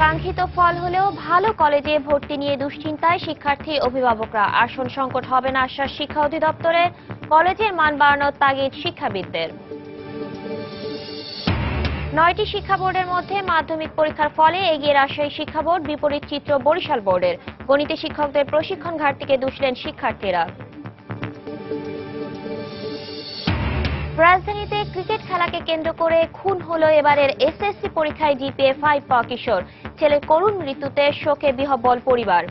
কাঙ্ক্ষিত ফল হলেও ভালো কলেজে ভর্তি নিয়ে দুশ্চিন্তায় শিক্ষার্থী অভিভাবকরা। আসন সংকট হবে না আশ্বাস শিক্ষা অধিদপ্তরের। কলেজের মান বাড়ানোর তাগিদ শিক্ষাবিদদের। 9টি শিক্ষা বোর্ডের মধ্যে মাধ্যমিক পরীক্ষার ফলে এগিয়ে রাজশাহী শিক্ষা বোর্ড, বিপরীত চিত্র বরিশাল বোর্ডের। গণিতে শিক্ষকদের প্রশিক্ষণ ঘাটতিকে দুষলেন শিক্ষার্থীরা। রাজধানীতে ক্রিকেট খেলাকে কেন্দ্র করে খুন হলো এবারের এসএসসি পরীক্ষায় জিপিএ 5 পাওয়া কিশোর। ছেলের করুণ মৃত্যুতে শোকে বিহ্বল পরিবার।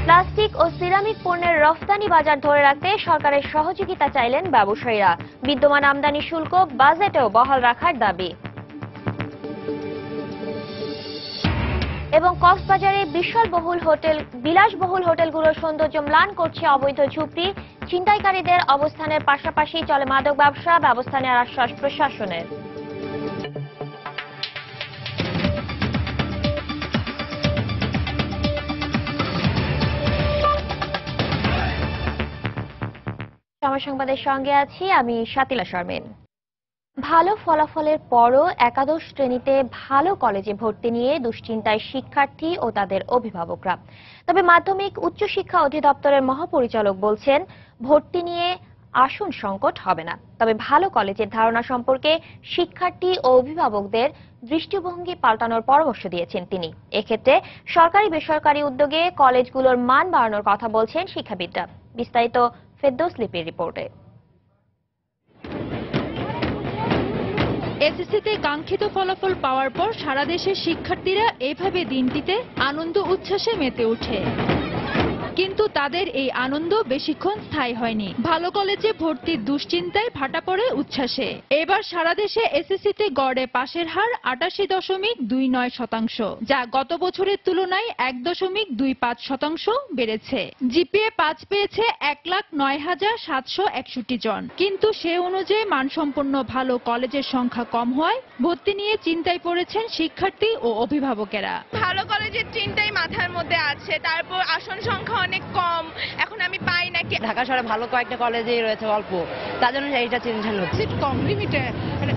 প্লাস্টিক ও সিরামিক পণ্যের রফতানি বাজার ধরে রাখতে সরকারের সহযোগিতা চাইলেন ব্যবসায়ীরা। বিদ্যমান আমদানি শুল্ক বাজেটেও বহাল রাখার দাবি। এবং কক্সবাজারে বিলাসবহুল হোটেলগুলোর সৌন্দর্য ম্লান করছে অবৈধ ঝুপড়ি। ছিনতাইকারীদের অবস্থানের পাশাপাশি চলে মাদক ব্যবসা, ব্যবস্থা নেওয়ার আশ্বাস প্রশাসনের। সময় সংবাদের সঙ্গে আছি আমি শাতিলা শারমিন। ভালো ফলাফলের পরও একাদশ শ্রেণীতে ভালো কলেজে ভর্তি নিয়ে দুশ্চিন্তায় শিক্ষার্থী ও তাদের অভিভাবকরা। তবে মাধ্যমিক উচ্চশিক্ষা অধিদপ্তরের মহাপরিচালক বলছেন, ভর্তি নিয়ে আসন সংকট হবে না। তবে ভালো কলেজের ধারণা সম্পর্কে শিক্ষার্থী ও অভিভাবকদের দৃষ্টিভঙ্গি পাল্টানোর পরামর্শ দিয়েছেন তিনি। এক্ষেত্রে সরকারি বেসরকারি উদ্যোগে কলেজগুলোর মান বাড়ানোর কথা বলছেন শিক্ষাবিদরা। বিস্তারিত ফেরদৌস লিপির রিপোর্টে। এসএসসিতে কাঙ্ক্ষিত ফলাফল পাওয়ার পর সারা দেশের শিক্ষার্থীরা এভাবে দিনটিতে আনন্দ উচ্ছ্বাসে মেতে ওঠে। কিন্তু তাদের এই আনন্দ বেশিক্ষণ স্থায়ী হয়নি। ভালো কলেজে ভর্তির দুশ্চিন্তায় ভাটা পড়ে উচ্ছ্বাসে। এবার সারা দেশে এসএসসিতে গড়ে পাশের হার 88.29%, যা গত বছরের তুলনায় 1.25% বেড়েছে। জিপিএ 5 পেয়েছে 1,09,761 জন। কিন্তু সে অনুযায়ী মানসম্পন্ন ভালো কলেজের সংখ্যা কম হওয়ায় ভর্তি নিয়ে চিন্তায় পড়েছেন শিক্ষার্থী ও অভিভাবকেরা। ভালো কলেজের চিন্তাই মাথার মধ্যে আছে, তারপর আসন সংখ্যা অনেক কম, এখন আমি পাই নাকি। ঢাকা শহরে ভালো কয়েকটা কলেজেই রয়েছে অল্প, তার জন্য এইটা টেনশন হচ্ছে। সিট কম, লিমিটেড,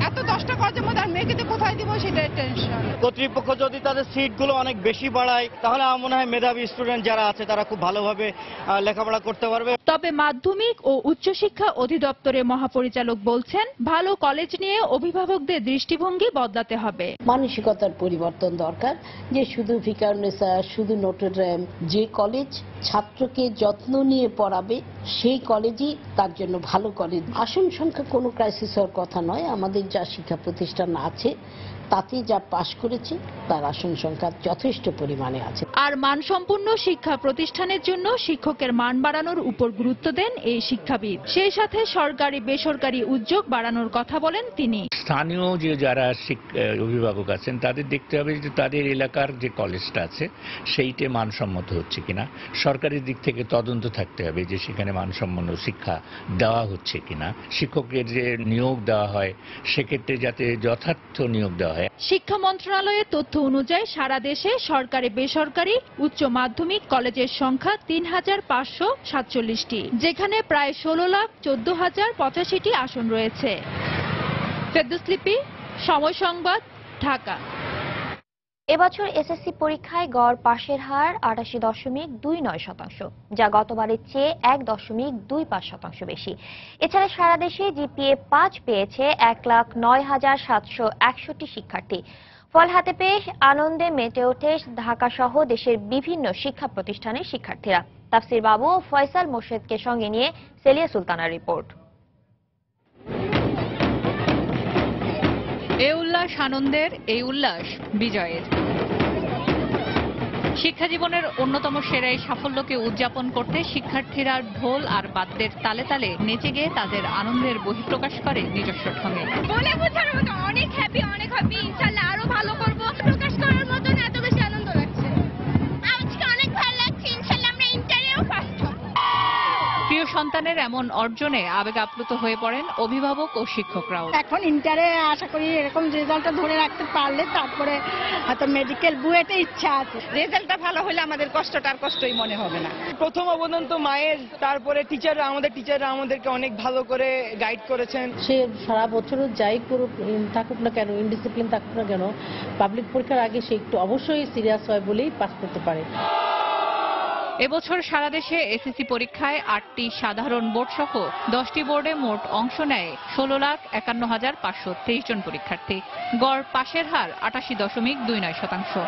এত 10টা কলেজের মধ্যে আর মেয়েকে কোথায় দিব সেটাই টেনশন। কর্তৃপক্ষ যদি তাদের সিটগুলো অনেক বেশি বাড়ায় তাহলে আমার মনে হয় মেধাবী স্টুডেন্ট যারা আছে তারা খুব ভালোভাবে লেখাপড়া করতে পারবে। তবে মাধ্যমিক ও উচ্চশিক্ষা অধিদপ্তরের মহাপরিচালক বলছেন, ভালো কলেজ নিয়ে অভিভাবকদের দৃষ্টিভঙ্গি বদলাতে হবে। মানসিকতার পরিবর্তন দরকার, যে শুধু ভিকারুন্নেসা, শুধু নটরডেম, যে কলেজ ছাত্রকে যত্ন নিয়ে পড়াবে সেই কলেজই তার জন্য ভালো কলেজ। আসন সংখ্যা কোনো ক্রাইসিস হওয়ার কথা নয়। আমাদের যা শিক্ষা প্রতিষ্ঠান আছে তাতে যা পাশ করেছে তার আসন সংখ্যা যথেষ্ট পরিমাণে আছে। আর মানসম্পন্ন শিক্ষা প্রতিষ্ঠানের জন্য শিক্ষকের মান বাড়ানোর উপর গুরুত্ব দেন এই শিক্ষাবিদ। সেই সাথে সরকারি বেসরকারি উদ্যোগ বাড়ানোর কথা বলেন তিনি। স্থানীয় যে যারা অভিভাবক আছেন তাদের দেখতে হবে যে তাদের এলাকার যে কলেজটা আছে সেইটে মানসম্মত হচ্ছে কিনা। সরকারি দিক থেকে তদন্ত থাকতে হবে যে সেখানে মানসম্পন্ন শিক্ষা দেওয়া হচ্ছে কিনা। শিক্ষকের যে নিয়োগ দেওয়া হয় সেক্ষেত্রে যাতে যথার্থ নিয়োগ দেওয়া হয়। শিক্ষা মন্ত্রণালয়ের তথ্য অনুযায়ী সারা দেশে সরকারি বেসরকারি উচ্চ মাধ্যমিক কলেজের সংখ্যা 3,547টি, যেখানে প্রায় 16,14,085টি আসন রয়েছে। ফেরদৌস লিপি, সময় সংবাদ, ঢাকা। এবছর এসএসসি পরীক্ষায় গড় পাশের হার 88.29%, যা গতবারের চেয়ে 1.25% বেশি। এছাড়া সারা দেশে জিপিএ 5 পেয়েছে 1,09,761 শিক্ষার্থী। ফল হাতে পেয়ে আনন্দে মেতে ওঠে ঢাকা সহ দেশের বিভিন্ন শিক্ষা প্রতিষ্ঠানের শিক্ষার্থীরা। তাফসির বাবু ও ফয়সাল মোর্শেদকে সঙ্গে নিয়ে সেলিয়া সুলতানার রিপোর্ট। এই উল্লাস আনন্দের, এই উল্লাস বিজয়ের। শিক্ষা জীবনের অন্যতম সেরা এই সাফল্যকে উদযাপন করতে শিক্ষার্থীরা ঢোল আর বাদ্যের তালে তালে নেচে গিয়ে তাদের আনন্দের বহিঃপ্রকাশ করে নিজস্ব ঢঙে। বলে বোঝার মতো অনেক হ্যাপি, ইনশাআল্লাহ আরো ভালো করব। প্রকাশ করার মতো এত বেশি আনন্দ লাগছে। আজকে অনেক ভালো লাগছে, ইনশাআল্লাহ আমরা ইন্টারেও ফার্স্ট হব। প্রিয় সন্তান সন্তানের এমন অর্জনে আবেগ আপ্লুত হয়ে পড়েন অভিভাবক ও শিক্ষকরাও। এখন ইন্টারে আশা করি এরকম রেজাল্টটা ধরে রাখতে পারলে তারপরে হয়তো মেডিকেল বুয়েটে ইচ্ছা আছে। রেজাল্টটা ভালো হলে আমাদের কষ্টটা আর কষ্টই মনে হবে না। প্রথম অবদান তো মায়ের, তারপরে টিচাররা আমাদেরকে অনেক ভালো করে গাইড করেছেন। সে সারা বছরও যাই করুক থাকুক না কেন, ইনডিসিপ্লিন থাকুক না কেন, পাবলিক পরীক্ষার আগে সে একটু অবশ্যই সিরিয়াস হয় বলেই পাস করতে পারে। এবছর সারা দেশে এসএসসি পরীক্ষায় 8টি সাধারণ বোর্ড সহ 10টি বোর্ডে মোট অংশ নেয় 16,51,523 জন পরীক্ষার্থী। গড় পাশের হার 88.29%।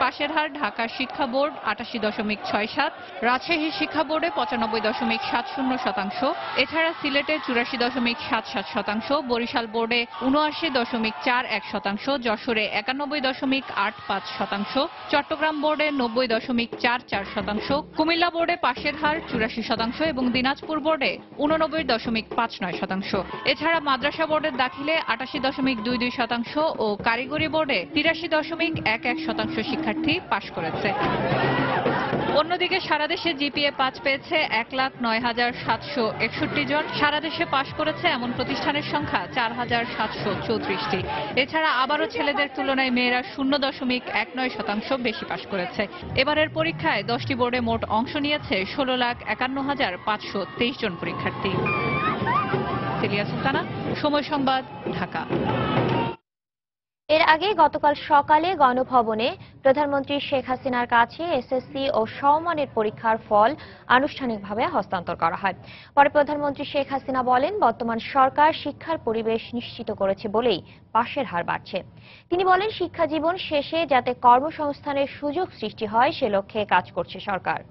পাশের হার ঢাকা শিক্ষা বোর্ড 88.67, রাজশাহী শিক্ষা বোর্ডে 95.70%, এছাড়া সিলেটে 84.77%, বরিশাল বোর্ডে 79.41%, যশোরে 91.85%, চট্টগ্রাম বোর্ডে 90.44%, কুমিল্লা বোর্ডে পাশের হার 84% এবং দিনাজপুর বোর্ডে 89.59%। এছাড়া মাদ্রাসা বোর্ডের দাখিলে 88.22% ও কারিগরি বোর্ডে 83.11% শিক্ষার্থী পাশ করেছে। অন্যদিকে সারা দেশে জিপিএ 5 পেয়েছে 1,09,761 জন। সারা দেশে পাশ করেছে এমন প্রতিষ্ঠানের সংখ্যা 4,734টি। এছাড়া আবারও ছেলেদের তুলনায় মেয়েরা 0.19% বেশি পাশ করেছে। এবারের পরীক্ষায় 10টি বোর্ডে মোট অংশ নিয়েছে 16,51,523 জন পরীক্ষার্থী। তেলিয়া সুলতানা, সময় সংবাদ, ঢাকা। এর আগে গতকাল সকালে গণভবনে প্রধানমন্ত্রী শেখ হাসিনার কাছে এসএসসি ও সমমানের পরীক্ষার ফল আনুষ্ঠানিকভাবে হস্তান্তর করা হয়। পরে প্রধানমন্ত্রী শেখ হাসিনা বলেন, বর্তমান সরকার শিক্ষার পরিবেশ নিশ্চিত করেছে বলেই পাশের হার বাড়ছে। তিনি বলেন, শিক্ষা জীবন শেষে যাতে কর্মসংস্থানের সুযোগ সৃষ্টি হয় সে লক্ষ্যে কাজ করছে সরকার।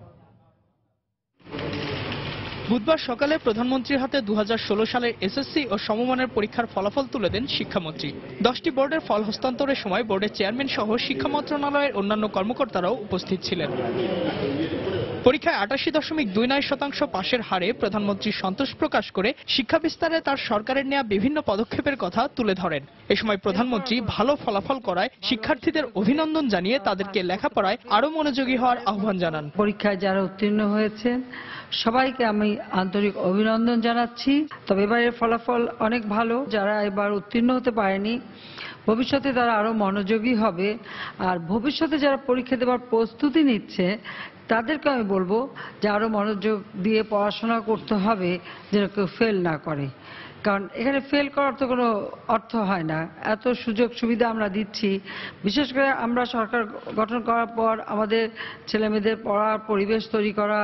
বুধবার সকালে প্রধানমন্ত্রীর হাতে 2016 সালের এসএসসি ও সমমানের পরীক্ষার ফলাফল তুলে দেন শিক্ষামন্ত্রী। 10টি বোর্ডের ফল হস্তান্তরের সময় বোর্ডের চেয়ারম্যান সহ শিক্ষা মন্ত্রণালয়ের অন্যান্য কর্মকর্তারাও উপস্থিত ছিলেন। পরীক্ষায় 88.29% পাশের হারে প্রধানমন্ত্রী সন্তোষ প্রকাশ করে শিক্ষা বিস্তারে তার সরকারের নেওয়া বিভিন্ন পদক্ষেপের কথা তুলে ধরেন। এ সময় প্রধানমন্ত্রী ভালো ফলাফল করায় শিক্ষার্থীদের অভিনন্দন জানিয়ে তাদেরকে লেখাপড়ায় আরো মনোযোগী হওয়ার আহ্বান জানান। পরীক্ষায় যারা উত্তীর্ণ হয়েছেন সবাইকে আমি আন্তরিক অভিনন্দন জানাচ্ছি। তবে এবারের ফলাফল অনেক ভালো। যারা এবার উত্তীর্ণ হতে পারেনি ভবিষ্যতে তারা আরো মনোযোগী হবে। আর ভবিষ্যতে যারা পরীক্ষা দেওয়ার প্রস্তুতি নিচ্ছে তাদেরকে আমি বলবো যে আরো মনোযোগ দিয়ে পড়াশোনা করতে হবে, যেন কেউ ফেল না করে। কারণ এখানে ফেল করার তো কোনো অর্থ হয় না। এত সুযোগ সুবিধা আমরা দিচ্ছি, বিশেষ করে আমরা সরকার গঠন করার পর আমাদের ছেলেমেয়েদের পড়ার পরিবেশ তৈরি করা,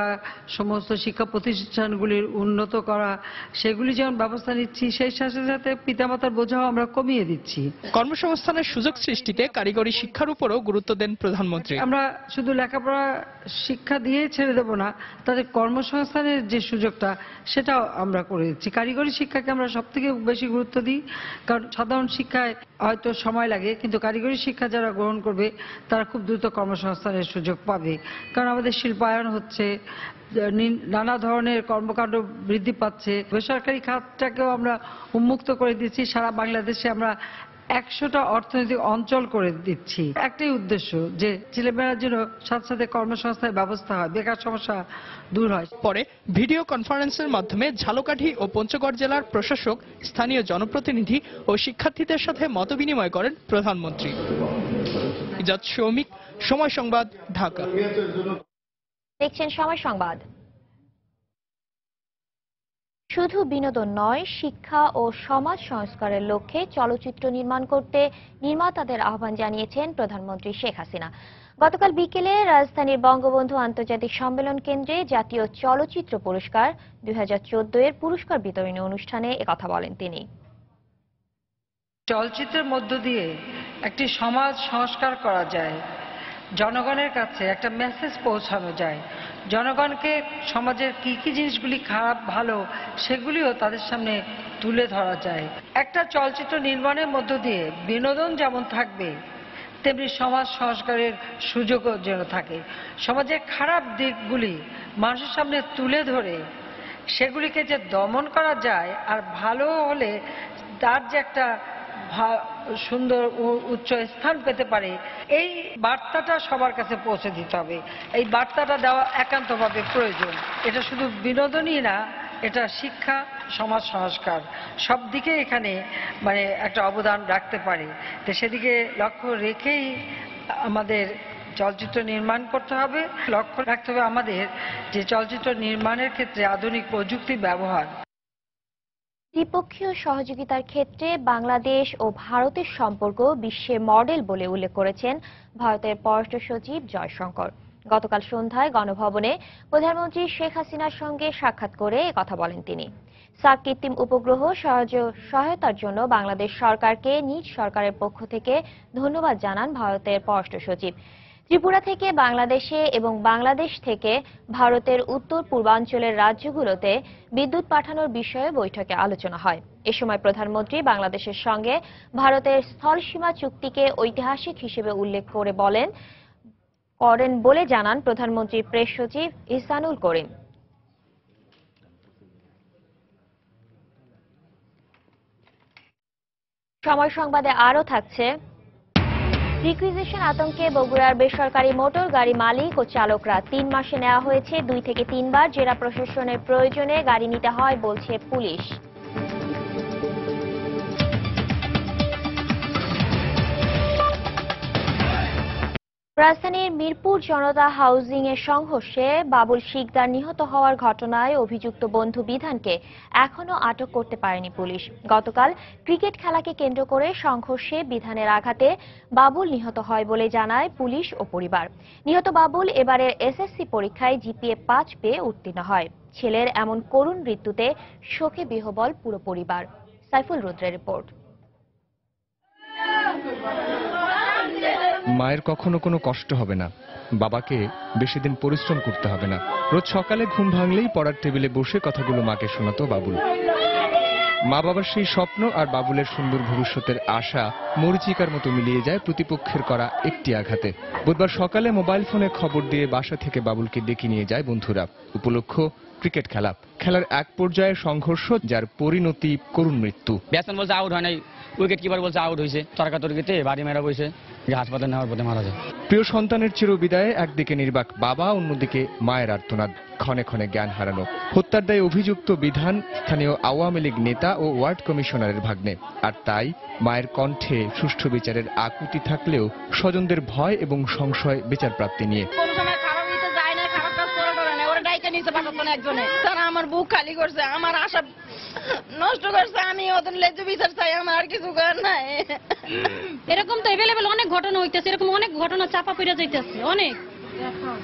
সমস্ত শিক্ষা প্রতিষ্ঠানগুলির উন্নত করা, সেগুলি যেমন ব্যবস্থা নিচ্ছি, সেই সাথে সাথে পিতামাতার বোঝাও আমরা কমিয়ে দিচ্ছি। কর্মসংস্থানের সুযোগ সৃষ্টিতে কারিগরি শিক্ষার উপরও গুরুত্ব দেন প্রধানমন্ত্রী। আমরা শুধু লেখাপড়া শিক্ষা দিয়ে ছেড়ে দেব না, তাদের কর্মসংস্থানের যে সুযোগটা সেটাও আমরা করে দিচ্ছি। কারিগরি শিক্ষাকে আমরা সবথেকে বেশি গুরুত্ব দিই, কারণ সাধারণ শিক্ষায় হয়তো সময় লাগে, কিন্তু কারিগরি শিক্ষা যারা গ্রহণ করবে তারা খুব দ্রুত কর্মসংস্থানের সুযোগ পাবে। কারণ আমাদের শিল্পায়ন হচ্ছে, নানা ধরনের কর্মকাণ্ড বৃদ্ধি পাচ্ছে, বেসরকারি খাতটাকেও আমরা উন্মুক্ত করে দিচ্ছি। সারা বাংলাদেশে আমরা 100টা অর্থনৈতিক অঞ্চল করে দিচ্ছি। একটাই উদ্দেশ্য যে ছেলেমেয়েরার জন্য সাথে সাথে কর্মসংস্থানের ব্যবস্থা হয়, বেকার সমস্যা দূর হয়। পরে ভিডিও কনফারেন্সের মাধ্যমে ঝালকাঠি ও পঞ্চগড় জেলার প্রশাসক, স্থানীয় জনপ্রতিনিধি ও শিক্ষার্থীদের সাথে মতবিনিময় করেন প্রধানমন্ত্রী। ইজাজ শৌমিক, সময় সংবাদ, ঢাকা। দেখছেন সময় সংবাদ। শুধু বিনোদন নয়, শিক্ষা ও সমাজ সংস্কারের লক্ষ্যে চলচ্চিত্র নির্মাণ করতে নির্মাতাদের আহ্বান জানিয়েছেন প্রধানমন্ত্রী শেখ হাসিনা। গতকাল বিকেলে রাজধানীর বঙ্গবন্ধু আন্তর্জাতিক সম্মেলন কেন্দ্রে জাতীয় চলচ্চিত্র পুরস্কার 2014 এর পুরস্কার বিতরণী অনুষ্ঠানে একথা বলেন তিনি। চলচ্চিত্রের মধ্য দিয়ে একটি সমাজ সংস্কার করা যায়, জনগণের কাছে একটা মেসেজ পৌঁছানো যায়, জনগণকে সমাজের কি কি জিনিসগুলি খারাপ ভালো সেগুলিও তাদের সামনে তুলে ধরা যায়। একটা চলচ্চিত্র নির্মাণের মধ্য দিয়ে বিনোদন যেমন থাকবে, তেমনি সমাজ সংস্কারের সুযোগও যেন থাকে। সমাজের খারাপ দিকগুলি মানুষের সামনে তুলে ধরে সেগুলিকে যে দমন করা যায়, আর ভালো হলে তার যে একটা সুন্দর উচ্চ স্থান পেতে পারে, এই বার্তাটা সবার কাছে পৌঁছে দিতে হবে। এই বার্তাটা দেওয়া একান্তভাবে প্রয়োজন। এটা শুধু বিনোদনই না, এটা শিক্ষা, সমাজ সংস্কার সব দিকে এখানে একটা অবদান রাখতে পারে। তো সেদিকে লক্ষ্য রেখেই আমাদের চলচ্চিত্র নির্মাণ করতে হবে। লক্ষ্য রাখতে হবে আমাদের যে চলচ্চিত্র নির্মাণের ক্ষেত্রে আধুনিক প্রযুক্তির ব্যবহার। দ্বিপক্ষীয় সহযোগিতার ক্ষেত্রে বাংলাদেশ ও ভারতের সম্পর্ক বিশ্বের মডেল বলে উল্লেখ করেছেন ভারতের পররাষ্ট্র সচিব জয়শঙ্কর। গতকাল সন্ধ্যায় গণভবনে প্রধানমন্ত্রী শেখ হাসিনার সঙ্গে সাক্ষাৎ করে একথা বলেন তিনি। সার্ক কৃত্রিম উপগ্রহ সহায়তার জন্য বাংলাদেশ সরকারকে নিজ সরকারের পক্ষ থেকে ধন্যবাদ জানান ভারতের পররাষ্ট্র সচিব। ত্রিপুরা থেকে বাংলাদেশে এবং বাংলাদেশ থেকে ভারতের উত্তর পূর্বাঞ্চলের রাজ্যগুলোতে বিদ্যুৎ পাঠানোর বিষয়ে বৈঠকে আলোচনা হয়। এ সময় প্রধানমন্ত্রী বাংলাদেশের সঙ্গে ভারতের স্থলসীমা চুক্তিকে ঐতিহাসিক হিসেবে উল্লেখ করেন বলে জানান প্রধানমন্ত্রীর প্রেস সচিব ইহসানুল করিম। সময় সংবাদে আরও থাকছে, রিকুইজিশন আতঙ্কে বগুড়ার বেসরকারি মোটর গাড়ি মালিক ও চালকরা 3 মাসে নেওয়া হয়েছে 2 থেকে 3 বার। জেলা প্রশাসনের প্রয়োজনে গাড়ি নিতে হয় বলছে পুলিশ। রাজধানীর মিরপুর জনতা হাউজিং এর সংঘর্ষে বাবুল শিকদার নিহত হওয়ার ঘটনায় অভিযুক্ত বন্ধু বিধানকে এখনো আটক করতে পারেনি পুলিশ। গতকাল ক্রিকেট খেলাকে কেন্দ্র করে সংঘর্ষে বিধানের আঘাতে বাবুল নিহত হয় বলে জানায় পুলিশ ও পরিবার। নিহত বাবুল এবারের এসএসসি পরীক্ষায় জিপিএ 5 পেয়ে উত্তীর্ণ হয়। ছেলের এমন করুণ মৃত্যুতে শোকে বিহ্বল পুরো পরিবার। সাইফুল রুদ্রের রিপোর্ট। মায়ের কখনো কোনো কষ্ট হবে না, বাবাকে বেশি দিন পরিশ্রম করতে হবে না। রোজ সকালে ঘুম ভাঙলেই পড়ার টেবিলে বসে কথাগুলো মাকে শোনাতো বাবুল। মা বাবার সেই স্বপ্ন আর বাবুলের সুন্দর ভবিষ্যতের আশা মরিচিকার মতো মিলিয়ে যায় প্রতিপক্ষের করা একটি আঘাতে। বুধবার সকালে মোবাইল ফোনে খবর দিয়ে বাসা থেকে বাবুলকে ডেকে নিয়ে যায় বন্ধুরা। উপলক্ষ ক্রিকেট খেলা। খেলার এক পর্যায়ে সংঘর্ষ, যার পরিণতি করুণ মৃত্যু। ব্যাটসম্যান বলছে আউট হয় নাই, উইকেট কিপার বলছে আউট হয়েছে, তর্কাতর্কিতে বাড়ি মেরা বসে হাসপাতালে নেওয়ার পথে মারা যায়। প্রিয় সন্তানের চিরবিদায়ে একদিকে নির্বাক বাবা, অন্যদিকে মায়ের আর্তনাদ, ক্ষণে ক্ষণে জ্ঞান হারানো। হত্যার দায়ে অভিযুক্ত বিধান স্থানীয় আওয়ামী লীগ নেতা ও ওয়ার্ড কমিশনারের ভাগ্নে। আর তাই মায়ের কণ্ঠে সুষ্ঠু বিচারের আকুতি থাকলেও স্বজনদের ভয় এবং সংশয় বিচার প্রাপ্তি নিয়ে। তারা আমার বুক খালি করছে, আমার আশা নষ্ট করছে, আমি ওদের লেজ বিচার চাই, আমার আর কিছু করার নাই। এরকম তো এভেলেবেল অনেক ঘটনা হইতেছে, এরকম অনেক ঘটনা চাপা পড়ে যাইতেছে অনেক।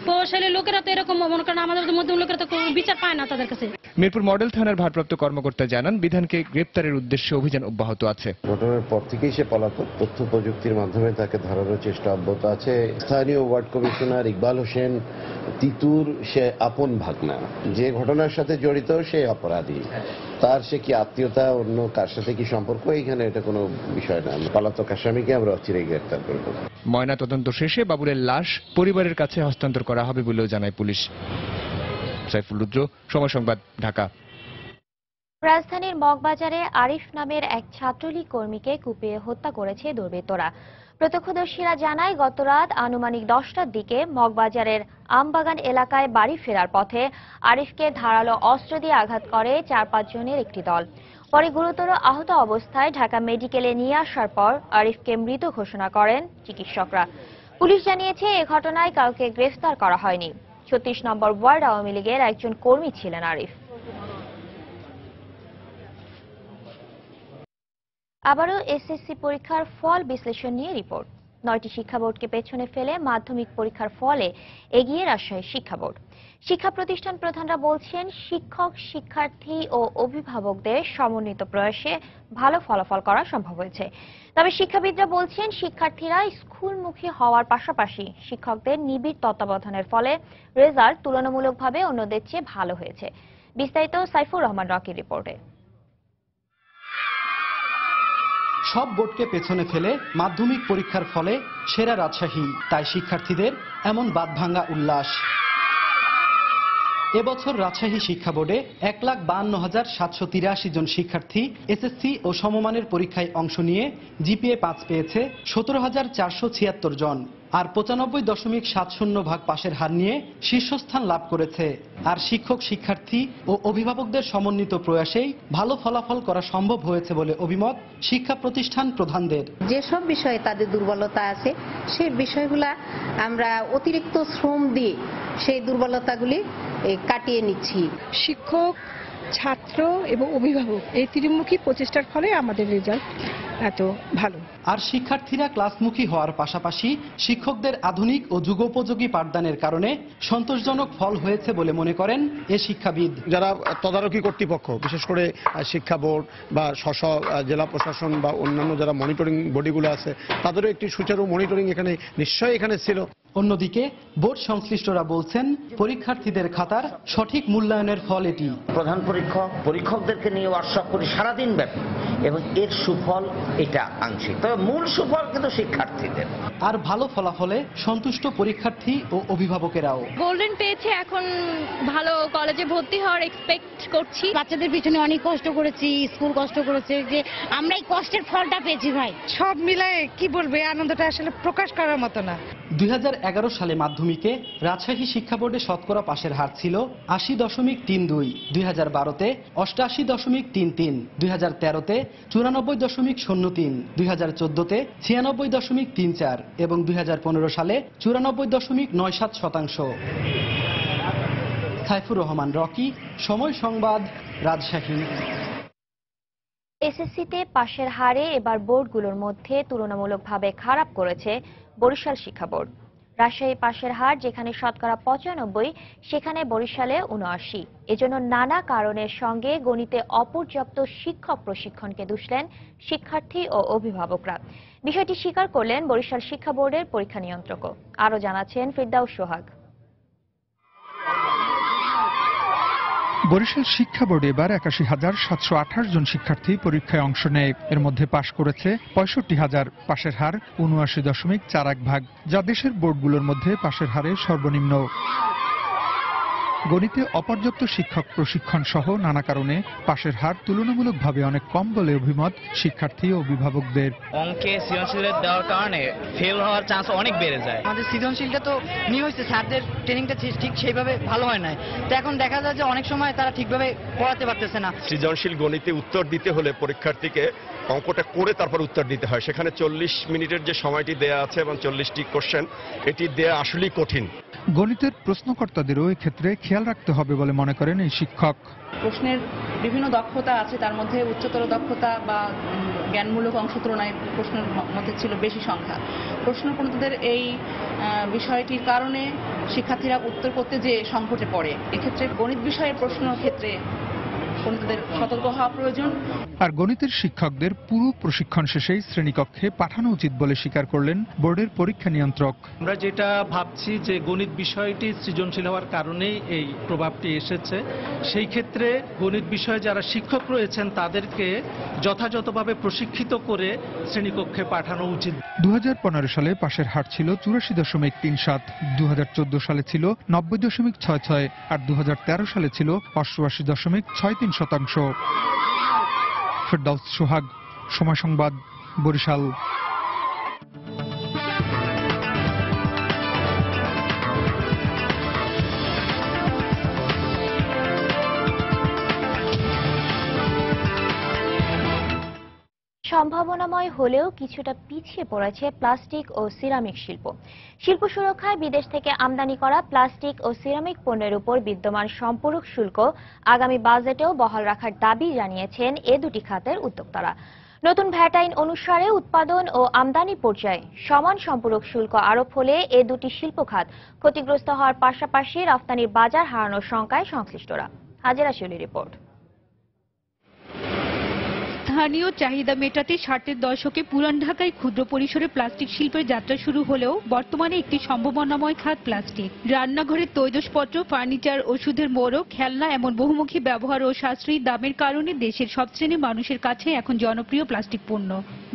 প্রভাবশালী লোকেরা তো এরকম মনে করেন, আমাদের মধ্যে লোকেরা তো বিচার পায় না তাদের কাছে। মিরপুর মডেল থানার ভারপ্রাপ্ত কর্মকর্তা জানান, বিধানকে গ্রেপ্তারের উদ্দেশ্যে অভিযান অব্যাহত আছে। ঘটনার পর থেকেই সে পলাতক। তথ্য প্রযুক্তির মাধ্যমে তাকে ধরানোর চেষ্টা অব্যাহত আছে। স্থানীয় ওয়ার্ড কমিশনার ইকবাল হোসেন তিতুর সে আপন ভাগনা, যে ঘটনার সাথে জড়িত সে অপরাধী। তার সে কি আত্মীয়তা, অন্য কার সাথে কি সম্পর্ক, এইখানে এটা কোনো বিষয় না। পলাতক আসামিকে আমরা অচিরেই গ্রেপ্তার করব। ময়না তদন্ত শেষে বাবুলের লাশ পরিবারের কাছে হস্তান্তর করা হবে বলেও জানায় পুলিশ। সাইফুল রুদ্র, সময় সংবাদ, ঢাকা। রাজধানীর মগবাজারে আরিফ নামের এক ছাত্রলীগ কর্মীকে কুপিয়ে হত্যা করেছে দুর্বৃত্তরা। প্রত্যক্ষদর্শীরা জানায়, গতরাত আনুমানিক 10টার দিকে মগবাজারের আমবাগান এলাকায় বাড়ি ফেরার পথে আরিফকে ধারালো অস্ত্র দিয়ে আঘাত করে 4-5 জনের একটি দল। পরে গুরুতর আহত অবস্থায় ঢাকা মেডিকেলে নিয়ে আসার পর আরিফকে মৃত ঘোষণা করেন চিকিৎসকরা। পুলিশ জানিয়েছে, এ ঘটনায় কাউকে গ্রেফতার করা হয়নি। 36 নম্বর ওয়ার্ড আওয়ামী লীগের একজন কর্মী ছিলেন আরিফ। আবারও এসএসসি পরীক্ষার ফল বিশ্লেষণ নিয়ে রিপোর্ট। 9টি শিক্ষা বোর্ডকে পেছনে ফেলে মাধ্যমিক পরীক্ষার ফলে এগিয়ে রাজশাহী শিক্ষা বোর্ড। শিক্ষা প্রতিষ্ঠান প্রধানরা বলছেন, শিক্ষক, শিক্ষার্থী ও অভিভাবকদের সমন্বিত প্রয়াসে ভালো ফলাফল করা সম্ভব হয়েছে। তবে শিক্ষাবিদরা বলছেন, শিক্ষার্থীরা স্কুলমুখী হওয়ার পাশাপাশি শিক্ষকদের নিবিড় তত্ত্বাবধানের ফলে রেজাল্ট তুলনামূলকভাবে অন্যদের চেয়ে ভালো হয়েছে। বিস্তারিত সাইফুর রহমান রকির রিপোর্টে। সব বোর্ডকে পেছনে ফেলে মাধ্যমিক পরীক্ষার ফলে সেরা রাজশাহী, তাই শিক্ষার্থীদের এমন বাঁধভাঙা উল্লাস। এবছর রাজশাহী শিক্ষা বোর্ডে 1,52,783 জন শিক্ষার্থী এসএসসি ও সমমানের পরীক্ষায় অংশ নিয়ে জিপিএ 5 পেয়েছে 17,476 জন, আর 95.70% পাশের হার নিয়ে শীর্ষস্থান লাভ করেছে। আর শিক্ষক, শিক্ষার্থী ও অভিভাবকদের সমন্বিত প্রয়াসেই ভালো ফলাফল করা সম্ভব হয়েছে বলে অভিমত শিক্ষা প্রতিষ্ঠান প্রধানদের। যেসব বিষয়ে তাদের দুর্বলতা আছে সেই বিষয়গুলা আমরা অতিরিক্ত শ্রম দিয়ে সেই দুর্বলতাগুলি কাটিয়ে নিচ্ছি। শিক্ষক, ছাত্র এবং অভিভাবক এই ত্রিমুখী প্রচেষ্টার ফলে আমাদের রেজাল্ট এত ভালো। আর শিক্ষার্থীরা ক্লাসমুখী হওয়ার পাশাপাশি শিক্ষকদের আধুনিক ও যুগোপযোগী পাঠদানের কারণে সন্তোষজনক ফল হয়েছে বলে মনে করেন এ শিক্ষাবিদ। যারা তদারকি কর্তৃপক্ষ, বিশেষ করে শিক্ষা বোর্ড বা জেলা প্রশাসন বা অন্যান্য যারা মনিটরিং বডিগুলো আছে, তাদেরও একটি সুচারু মনিটরিং নিশ্চয়ই এখানে ছিল। অন্যদিকে বোর্ড সংশ্লিষ্টরা বলছেন পরীক্ষার্থীদের খাতার সঠিক মূল্যায়নের ফল এটি। প্রধান পরীক্ষকদেরকে নিয়ে ওয়ার্কশপ করি সারাদিন ব্যাপী এবং এর সুফল এটা আংশিক, তবে মূল সুফল কিন্তু শিক্ষার্থীদের। আর ভালো ফলাফলে সন্তুষ্ট পরীক্ষার্থী ও অভিভাবকেরাও। গোল্ডেন পেয়েছে, এখন ভালো কলেজে ভর্তি হওয়ার এক্সপেক্ট করছি। বাচ্চাদের পিছনে অনেক কষ্ট করেছি, স্কুল কষ্ট করেছে, যে আমরা এই কষ্টের ফলটা পেয়েছি ভাই। সব মিলায়ে কি বলবো, আনন্দটা আসলে প্রকাশ করার মতো না। 2011 সালে মাধ্যমিকে রাজশাহী শিক্ষা বোর্ডে শতকরা পাশের হার ছিল 80.32, 2012-তে 88.33, 2013-তে 94.03, 2014-তে 96.34 এবং 2015 সালে 94.97%। সাইফুর রহমান রকি, সময় সংবাদ, রাজশাহী। এসএসসিতে পাশের হারে এবার বোর্ডগুলোর মধ্যে তুলনামূলকভাবে খারাপ করেছে বরিশাল শিক্ষা বোর্ড। রাজশাহী পাশের হার যেখানে শতকরা 95, সেখানে বরিশালে 79। এজন্য নানা কারণের সঙ্গে গণিতে অপর্যাপ্ত শিক্ষক প্রশিক্ষণকে দুষলেন শিক্ষার্থী ও অভিভাবকরা। বিষয়টি স্বীকার করলেন বরিশাল শিক্ষা বোর্ডের পরীক্ষা নিয়ন্ত্রকও। আরও জানাচ্ছেন ফিরদাউস সোহাগ। বরিশাল শিক্ষা বোর্ডে এবার 81,728 জন শিক্ষার্থী পরীক্ষায় অংশ নেয়। এর মধ্যে পাশ করেছে 65,000, পাশের হার 79.41%, যা দেশের বোর্ডগুলোর মধ্যে পাশের হারে সর্বনিম্ন। গণিতে অপর্যাপ্ত শিক্ষক প্রশিক্ষণ সহ নানা কারণে পাশের হার তুলনামূলকভাবে অনেক কম বলে অভিমত শিক্ষার্থী ও অভিভাবকদের। অঙ্কে সৃজনশীল দেওয়ার কারণে ফেল হওয়ার চান্স অনেক বেড়ে যায়। আমাদের সৃজনশীলটা তো নিয়ে হয়েছে, স্যারদের ট্রেনিংটা ঠিক সেইভাবে ভালো হয় না, তো এখন দেখা যায় যে অনেক সময় তারা ঠিকভাবে পড়াতে পারতেছে না। সৃজনশীল গণিতে উত্তর দিতে হলে পরীক্ষার্থীকে অঙ্কটা করে তারপর উত্তর দিতে হয়। সেখানে 40 মিনিটের যে সময়টি দেয়া আছে এবং 40টি কোশ্চেন, এটি দেয়া আসলেই কঠিন। গণিতের প্রশ্নকর্তাদেরও এক্ষেত্রে খেয়াল রাখতে হবে বলে মনে করেন এই শিক্ষক। প্রশ্নের বিভিন্ন দক্ষতা আছে, তার মধ্যে উচ্চতর দক্ষতা বা জ্ঞানমূলক অংশ তুলনায় প্রশ্নের মধ্যে ছিল বেশি সংখ্যা। প্রশ্নকর্তাদের এই বিষয়টির কারণে শিক্ষার্থীরা উত্তর করতে যে সংকটে পড়ে। এক্ষেত্রে গণিত বিষয়ের প্রশ্নের ক্ষেত্রে পণ্ডিতদের সতর্ক হওয়া প্রয়োজন। আর গণিতের শিক্ষকদের পুরো প্রশিক্ষণ শেষেই শ্রেণীকক্ষে পাঠানো উচিত বলে স্বীকার করলেন বোর্ডের পরীক্ষা নিয়ন্ত্রক। আমরা যেটা ভাবছি যে গণিত বিষয়টি সৃজনশীল হওয়ার কারণেই এই প্রভাবটি এসেছে, সেই ক্ষেত্রে গণিত বিষয়ে যারা শিক্ষক রয়েছেন তাদেরকে যথাযথভাবে প্রশিক্ষিত করে শ্রেণীকক্ষে পাঠানো উচিত। 2015 সালে পাশের হার ছিল 84.37, 2014 সালে ছিল 90.66 আর 2013 সালে ছিল 88.63%। ফিরদাউস সোহাগ, সময় সংবাদ, বরিশাল। সম্ভাবনাময় হলেও কিছুটা পিছিয়ে পড়েছে প্লাস্টিক ও সিরামিক শিল্প। শিল্প সুরক্ষায় বিদেশ থেকে আমদানি করা প্লাস্টিক ও সিরামিক পণ্যের উপর বিদ্যমান সম্পূরক শুল্ক আগামী বাজেটেও বহাল রাখার দাবি জানিয়েছেন এ দুটি খাতের উদ্যোক্তারা। নতুন ভ্যাট আইন অনুসারে উৎপাদন ও আমদানি পর্যায়ে সমান সম্পূরক শুল্ক আরোপ হলে এ দুটি শিল্প খাত ক্ষতিগ্রস্ত হওয়ার পাশাপাশি রফতানির বাজার হারানোর শঙ্কায় সংশ্লিষ্টরা। হাজেরা শিউলির রিপোর্ট। স্থানীয় চাহিদা মেটাতে 60-এর দশকে পুরান ঢাকায় ক্ষুদ্র পরিসরে প্লাস্টিক শিল্পের যাত্রা শুরু হলেও বর্তমানে একটি সম্ভাবনাময় খাত প্লাস্টিক। রান্নাঘরের তৈজসপত্র, ফার্নিচার, ওষুধের মোড়ক, খেলনা এমন বহুমুখী ব্যবহার ও সাশ্রয়ী দামের কারণে দেশের সব শ্রেণীর মানুষের কাছে এখন জনপ্রিয় প্লাস্টিক পণ্য।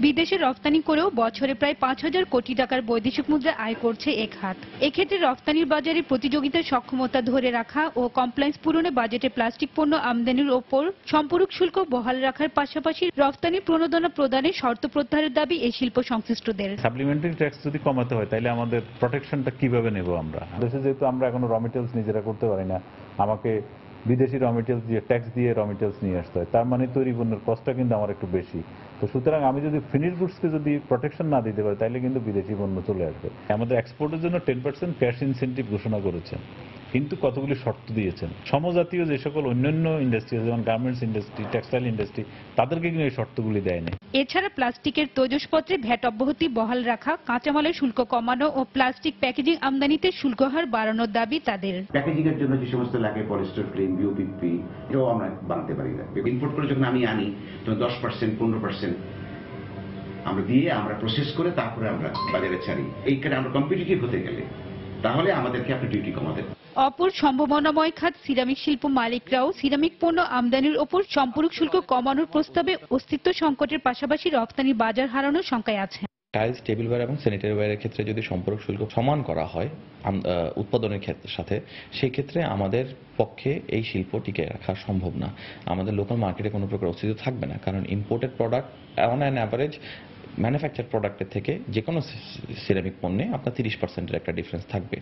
বিদেশে রফতানি করেও বছরে প্রায় 5,000 কোটি টাকার বৈদেশিক মুদ্রা আয় করছে এ খাত। এক্ষেত্রে রফতানির বাজারে প্রতিযোগিতার সক্ষমতা ধরে রাখা ও কমপ্লায়েন্স পূরণে বাজেটে প্লাস্টিক পণ্য আমদানির ওপর সম্পূরক শুল্ক বহাল রাখার পাশাপাশি রফতানি প্রণোদনা প্রদানের শর্ত প্রত্যাহারের দাবি এই শিল্প সংশ্লিষ্টদের। সাপ্লিমেন্টারি ট্যাক্স যদি কমাতে হয় তাহলে আমাদের প্রোটেকশনটা কিভাবে নেব আমরা? দেশে যেহেতু আমরা এখনো র মেটেরিয়ালস নিজেরা করতে পারি না, আমাকে বিদেশি র মেটেরিয়ালস দিয়ে ট্যাক্স দিয়ে র মেটেরিয়ালস নিয়ে আসতে হয়, তার মানে তৈরি পণ্যের কস্টটা কিন্তু আমার একটু বেশি। তো সুতরাং আমি যদি ফিনিশ গুডসকে যদি প্রোটেকশন না দিতে পারি তাহলে কিন্তু বিদেশি পণ্য চলে আসবে। আমাদের এক্সপোর্টের জন্য 10% ক্যাশ ইনসেন্টিভ ঘোষণা করেছেন, কিন্তু কতগুলি শর্ত দিয়েছেন। সমজাতীয় যে সকল অন্যান্য ইন্ডাস্ট্রি যেমন গার্মেন্টস ইন্ডাস্ট্রি, টেক্সটাইল ইন্ডাস্ট্রি, তাদেরকে কিন্তু এই শর্তগুলি দেয়নি। এছাড়া প্লাস্টিকের তৈজসপত্রে ভ্যাট অব্যাহতি বহাল রাখা, কাঁচামালের শুল্ক কমানো ও প্লাস্টিক প্যাকেজিং আমদানিতে শুল্ক হার বাড়ানোর দাবি তাদের। প্যাকেজিং এর জন্য যে সমস্ত লাগে পলিস্টার ফিল্ম, বিওপিপি, এটাও আমরা বানাতে পারি না। ইম্পোর্ট করে যখন আমি আনি তখন 10%, 15% আমরা দিয়ে আমরা প্রসেস করে তারপরে আমরা বাজারে ছাড়ি। এইখানে আমরা কম্পিটিটিভ হতে গেলে তাহলে আমাদেরকে আপনি ডিউটি কমাতে। অপর সম্ভাবনাময় খাত সিরামিক শিল্প মালিকরাও সিরামিক পণ্য আমদানির ওপর সম্পূরক শুল্ক কমানোর প্রস্তাবে অস্তিত্ব সংকটের পাশাপাশি রপ্তানি বাজার হারানোর শঙ্কায় আছে। টাইলস, টেবিল ওয়্যার এবং স্যানিটারি ওয়্যারের ক্ষেত্রে যদি সম্পূরক শুল্ক সমান করা হয় উৎপাদনের সাথে, সেই ক্ষেত্রে আমাদের পক্ষে এই শিল্প টিকে রাখা সম্ভব না। আমাদের লোকাল মার্কেটে কোনো প্রকার অস্তিত্ব থাকবে না, কারণ imported product on an average manufacture প্রোডাক্টের থেকে যে কোনো সিরামিক পণ্যে আপনার 30%-এর একটা ডিফারেন্স থাকবে।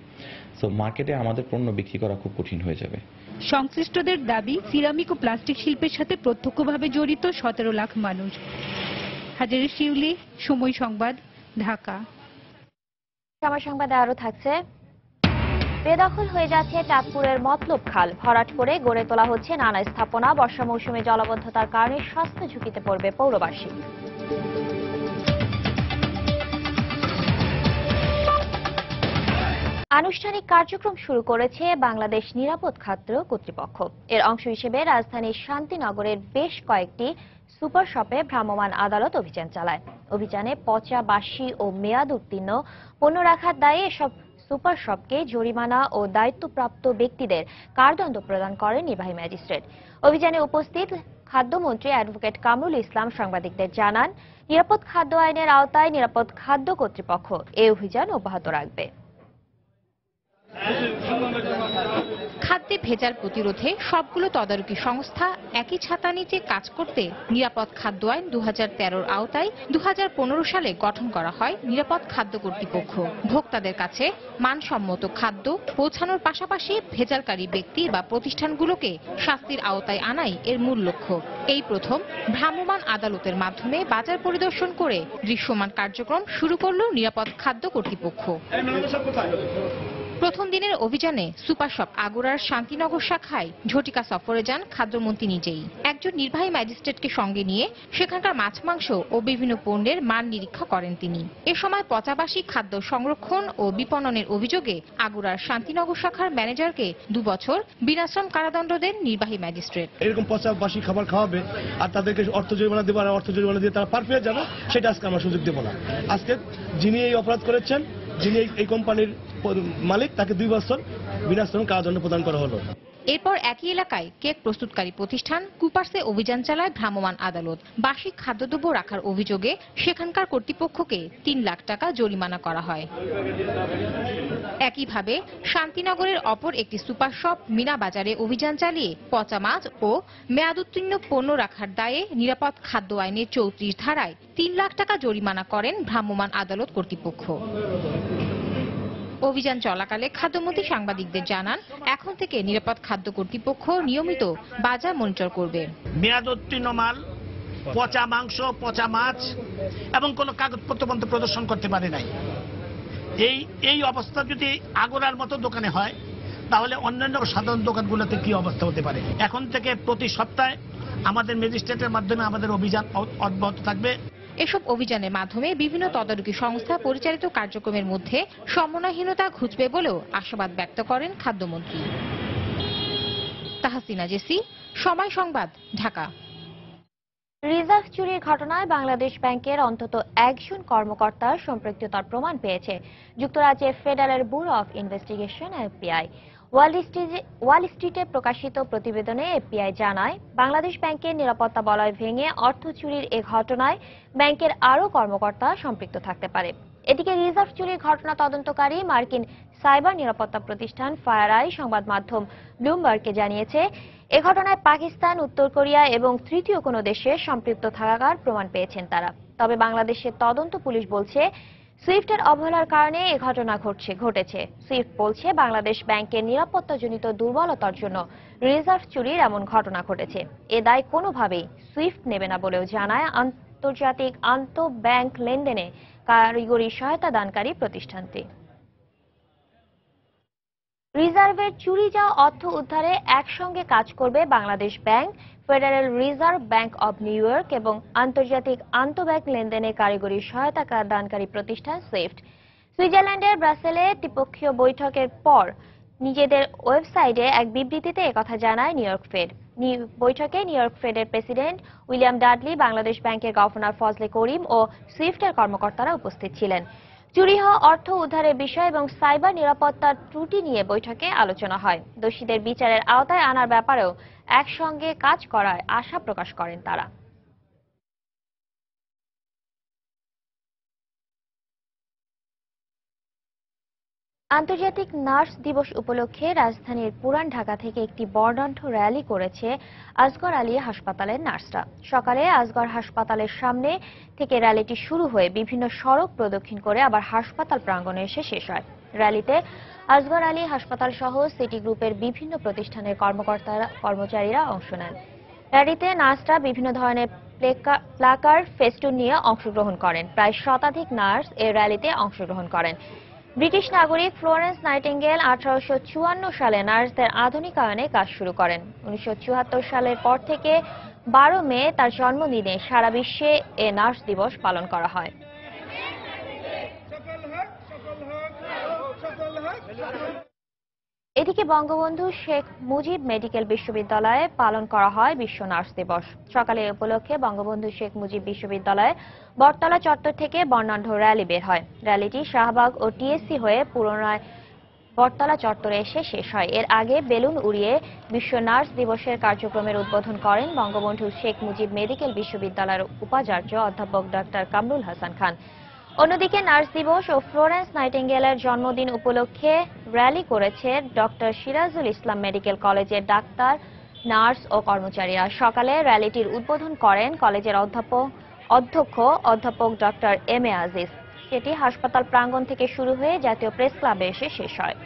সো মার্কেটে আমাদের পণ্য বিক্রি করা খুব কঠিন হয়ে যাবে। সংশ্লিষ্টদের দাবি, সিরামিক ও প্লাস্টিক শিল্পের সাথে প্রত্যক্ষভাবে জড়িত 17 লাখ মানুষ। হাজারে শিউলি, সময় সংবাদ, ঢাকা। আমার সংবাদে আরো থাকছে, বেদখল হয়ে যাচ্ছে চাঁদপুরের মতলব খাল, ভরাট করে গড়ে তোলা হচ্ছে নানা স্থাপনা। বর্ষা মৌসুমে জলাবদ্ধতার কারণে স্বাস্থ্য ঝুঁকিতে পড়বে পৌরবাসী। আনুষ্ঠানিক কার্যক্রম শুরু করেছে বাংলাদেশ নিরাপদ খাদ্য কর্তৃপক্ষ। এর অংশ হিসেবে রাজধানীর শান্তিনগরের বেশ কয়েকটি সুপার শপে ভ্রাম্যমাণ আদালত অভিযান চালায়। অভিযানে পচা, বাসি ও মেয়াদ উত্তীর্ণ পণ্য রাখার দায়ে এসব সুপার শপকে জরিমানা ও দায়িত্বপ্রাপ্ত ব্যক্তিদের কারাদণ্ড প্রদান করেন নির্বাহী ম্যাজিস্ট্রেট। অভিযানে উপস্থিত খাদ্যমন্ত্রী অ্যাডভোকেট কামরুল ইসলাম সাংবাদিকদের জানান, নিরাপদ খাদ্য আইনের আওতায় নিরাপদ খাদ্য কর্তৃপক্ষ এই অভিযান অব্যাহত রাখবে। খাদ্যে ভেজাল প্রতিরোধে সবগুলো তদারকি সংস্থা একই ছাতা নিচে কাজ করতে নিরাপদ খাদ্য আইন 2013-র আওতায় 2015 সালে গঠন করা হয় নিরাপদ খাদ্য কর্তৃপক্ষ। ভোক্তাদের কাছে মানসম্মত খাদ্য পৌঁছানোর পাশাপাশি ভেজালকারী ব্যক্তি বা প্রতিষ্ঠানগুলোকে শাস্তির আওতায় আনাই এর মূল লক্ষ্য। এই প্রথম ভ্রাম্যমাণ আদালতের মাধ্যমে বাজার পরিদর্শন করে দৃশ্যমান কার্যক্রম শুরু করল নিরাপদ খাদ্য কর্তৃপক্ষ। প্রথম দিনের অভিযানে সুপার শপ আগুরার শান্তিনগর শাখায় ঝটিকা সফরে যান খাদ্যমন্ত্রী নিজেই। একজন নির্বাহী ম্যাজিস্ট্রেটকে সঙ্গে নিয়ে সেখানকার মাছ, মাংস ও বিভিন্ন পণ্যের মান নিরীক্ষা করেন তিনি। এ সময় পচাবাসী খাদ্য সংরক্ষণ ও বিপণনের অভিযোগে আগুরার শান্তিনগর শাখার ম্যানেজারকে 2 বছর বিনাশ্রম কারাদণ্ড দেন নির্বাহী ম্যাজিস্ট্রেট। এরকম পচাবাসী খাবার খাওয়াবে আর তাদেরকে অর্থ জরিমানা দেবো, আর অর্থ জরিমানা দিয়ে তারা পার পেয়ে যাবে, সেটা আজকে আমরা সুযোগ দেবো না। আজকে যিনি এই অপরাধ করেছেন, যিনি এই কোম্পানির মালিক, তাকে 2 বছর বিনাশ্রম কারাদণ্ড প্রদান করা হলো। এরপর একই এলাকায় কেক প্রস্তুতকারী প্রতিষ্ঠান কুপার্সে অভিযান চালায় ভ্রাম্যমাণ আদালত। বাসি খাদ্যদ্রব্য রাখার অভিযোগে সেখানকার কর্তৃপক্ষকে 3 লাখ টাকা জরিমানা করা হয়। একইভাবে শান্তিনগরের অপর একটি সুপার শপ মিনা বাজারে অভিযান চালিয়ে পচা মাছ ও মেয়াদোত্তীর্ণ পণ্য রাখার দায়ে নিরাপদ খাদ্য আইনের 34 ধারায় 3 লাখ টাকা জরিমানা করেন ভ্রাম্যমাণ আদালত কর্তৃপক্ষ। অভিযান চলাকালে খাদ্যমন্ত্রী সাংবাদিকদের জানান, এখন থেকে নিরাপদ খাদ্য কর্তৃপক্ষ নিয়মিত বাজার মনিটর করবে। মেয়াদোত্তীর্ণ মাল, পচা মাংস, পচা মাছ এবং কোনো কাগজপত্র প্রদর্শন করতে পারে নাই। এই অবস্থা যদি আগুরার মতো দোকানে হয় তাহলে অন্যান্য সাধারণ দোকানগুলোতে কি অবস্থা হতে পারে। এখন থেকে প্রতি সপ্তাহে আমাদের ম্যাজিস্ট্রেটের মাধ্যমে আমাদের অভিযান অব্যাহত থাকবে। এসব অভিযানের মাধ্যমে বিভিন্ন তদারকি সংস্থা পরিচালিত কার্যক্রমের মধ্যে সমন্বয়হীনতা ঘুচবে বলেও আশাবাদ ব্যক্ত করেন খাদ্যমন্ত্রী। তাহসিনা জেসি, সময় সংবাদ, ঢাকা। রিজার্ভ চুরির ঘটনায় বাংলাদেশ ব্যাংকের অন্তত একজন কর্মকর্তার সম্পৃক্ততার প্রমাণ পেয়েছে যুক্তরাজ্যের federal bureau of investigation FBI। ওয়াল স্ট্রিটে প্রকাশিত প্রতিবেদনে এফবিআই জানায়, বাংলাদেশ ব্যাংকের নিরাপত্তা বলয় ভেঙে অর্থ চুরির এ ঘটনায় ব্যাংকের আরও কর্মকর্তা সম্পৃক্ত থাকতে পারে। এদিকে রিজার্ভ চুরির ঘটনা তদন্তকারী মার্কিন সাইবার নিরাপত্তা প্রতিষ্ঠান ফায়ারআই সংবাদ মাধ্যম ব্লুমবার্গকে জানিয়েছে, এ ঘটনায় পাকিস্তান, উত্তর কোরিয়া এবং তৃতীয় কোনো দেশের সম্পৃক্ত থাকার প্রমাণ পেয়েছেন তারা। তবে বাংলাদেশের তদন্ত পুলিশ বলছে, সুইফটের অবহেলার কারণে এ ঘটনা ঘটেছে। সুইফট বলছে, বাংলাদেশ ব্যাংকের নিরাপত্তাজনিত দুর্বলতার জন্য রিজার্ভ চুরির এমন ঘটনা ঘটেছে। এ দায় কোনোভাবেই সুইফট নেবে না বলেও জানায় আন্তর্জাতিক আন্তঃব্যাংক লেনদেনে কারিগরি সহায়তা দানকারী প্রতিষ্ঠানটি। রিজার্ভের চুরি যাওয়া অর্থ উদ্ধারে একসঙ্গে কাজ করবে Bangladesh bank, federal reserve bank of new York এবং আন্তর্জাতিক আন্তঃব্যাংক লেনদেনে কারিগরি সহায়তা দানকারী প্রতিষ্ঠান সুইফট। সুইজারল্যান্ডের ব্রাসেলে ত্রিপক্ষীয় বৈঠকের পর নিজেদের ওয়েবসাইটে এক বিবৃতিতে একথা জানায় নিউ ইয়র্ক ফেড। বৈঠকে নিউ ইয়র্ক ফেডের প্রেসিডেন্ট উইলিয়াম ডাডলি, বাংলাদেশ ব্যাংকের গভর্নর ফজলে করিম ও সুইফটের কর্মকর্তারা উপস্থিত ছিলেন। চুরি হওয়া অর্থ উদ্ধারের বিষয় এবং সাইবার নিরাপত্তার ত্রুটি নিয়ে বৈঠকে আলোচনা হয়। দোষীদের বিচারের আওতায় আনার ব্যাপারেও একসঙ্গে কাজ করার আশা প্রকাশ করেন তারা। আন্তর্জাতিক নার্স দিবস উপলক্ষে রাজধানীর পুরান ঢাকা থেকে একটি বর্ণাঢ্য র্যালি করেছে আসগর আলী হাসপাতালের নার্সরা। সকালে আসগর হাসপাতালের সামনে থেকে র্যালিটি শুরু হয়ে বিভিন্ন সড়ক প্রদক্ষিণ করে আবার হাসপাতাল প্রাঙ্গণে এসে শেষ হয়। র্যালিতে আসগর আলী হাসপাতাল সহ সিটি গ্রুপের বিভিন্ন প্রতিষ্ঠানের কর্মচারীরা অংশ নেন। র্যালিতে নার্সরা বিভিন্ন ধরনের প্লাকার্ড, ফেস্টুন নিয়ে অংশগ্রহণ করেন। প্রায় শতাধিক নার্স এই র্যালিতে অংশগ্রহণ করেন। ব্রিটিশ নাগরিক ফ্লোরেন্স নাইটিঙ্গেল 1854 সালে নার্সদের আধুনিকায়নে কাজ শুরু করেন। 1974 সালের পর থেকে 12 মে তার জন্মদিনে সারা বিশ্বে এ নার্স দিবস পালন করা হয়। এদিকে বঙ্গবন্ধু শেখ মুজিব মেডিকেল বিশ্ববিদ্যালয়ে পালন করা হয় বিশ্ব নার্স দিবস। সকালে এ উপলক্ষে বঙ্গবন্ধু শেখ মুজিব বিশ্ববিদ্যালয়ে বটতলা চত্বর থেকে বর্ণাঢ্য র্যালি বের হয়। র্যালিটি শাহবাগ ও টিএসসি হয়ে পুনরায় বটতলা চত্বরে এসে শেষ হয়। এর আগে বেলুন উড়িয়ে বিশ্ব নার্স দিবসের কার্যক্রমের উদ্বোধন করেন বঙ্গবন্ধু শেখ মুজিব মেডিকেল বিশ্ববিদ্যালয়ের উপাচার্য অধ্যাপক ডক্টর কামরুল হাসান খান। অন্যদিকে নার্স দিবস ও ফ্লোরেন্স নাইটিঙ্গেলের জন্মদিন উপলক্ষে র্যালি করেছে ডক্টর সিরাজুল ইসলাম মেডিকেল কলেজের ডাক্তার, নার্স ও কর্মচারীরা। সকালে র্যালিটির উদ্বোধন করেন কলেজের অধ্যক্ষ অধ্যাপক ডক্টর এম এ আজিজ। সেটি হাসপাতাল প্রাঙ্গণ থেকে শুরু হয়ে জাতীয় প্রেস ক্লাবে এসে শেষ হয়।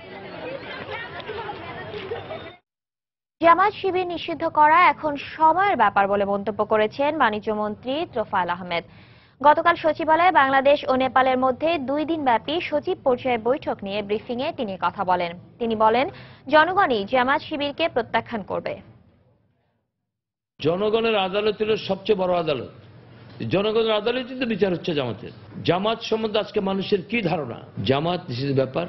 জামাত শিবির নিষিদ্ধ করা এখন সময়ের ব্যাপার বলে মন্তব্য করেছেন বাণিজ্যমন্ত্রী তোফায়েল আহমেদ। গতকাল সচিবালয়ে বাংলাদেশ ও নেপালের মধ্যে 2 দিনব্যাপী সচিব পর্যায়ে বৈঠক নিয়ে ব্রিফিংয়ে তিনি কথা বলেন। তিনি বলেন, জনগণই জামাত শিবিরকে প্রত্যাখ্যান করবে। জনগণের আদালত হল সবচেয়ে বড় আদালত। জনগণের আদালতই তো বিচার হচ্ছে জামাতের। জামাত সম্বন্ধে আজকে মানুষের কি ধারণা? জামাত নিষিদ্ধ ব্যাপার,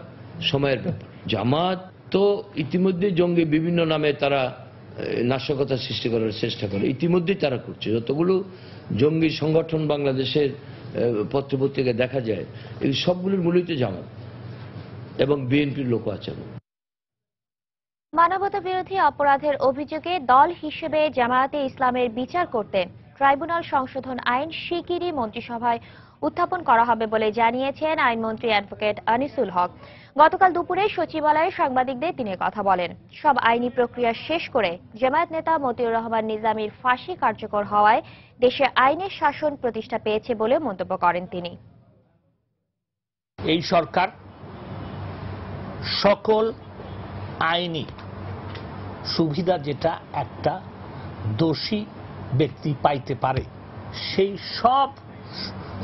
সময়ের ব্যাপার। জামাত তো ইতিমধ্যে জঙ্গি বিভিন্ন নামে তারা নাশকতা সৃষ্টি করার চেষ্টা করে, ইতিমধ্যেই তারা করছে। যতগুলো জঙ্গি সংগঠন বাংলাদেশের পত্রপত্রিকায় দেখা যায়, এই সবগুলোর মূলই তো জামাত এবং বিএনপির লোক আছে। মানবতা বিরোধী অপরাধের অভিযোগে দল হিসেবে জামায়াতে ইসলামের বিচার করতে ট্রাইব্যুনাল সংশোধন আইন শিগগিরই মন্ত্রিসভায় উত্থাপন করা হবে বলে জানিয়েছেন আইনমন্ত্রী অ্যাডভোকেট আনিসুল হক। গতকাল দুপুরে সচিবালয়ে সাংবাদিকদের তিনি কথা বলেন। সব আইনি প্রক্রিয়া শেষ করে জামায়াত নেতা মতিউর রহমান নিজামীর ফাঁসি কার্যকর হওয়ায় দেশে আইনের শাসন প্রতিষ্ঠা পেয়েছে বলে মন্তব্য করেন তিনি। এই সরকার সকল আইনি সুবিধা যেটা একটা দোষী ব্যক্তি পাইতে পারে সেই সব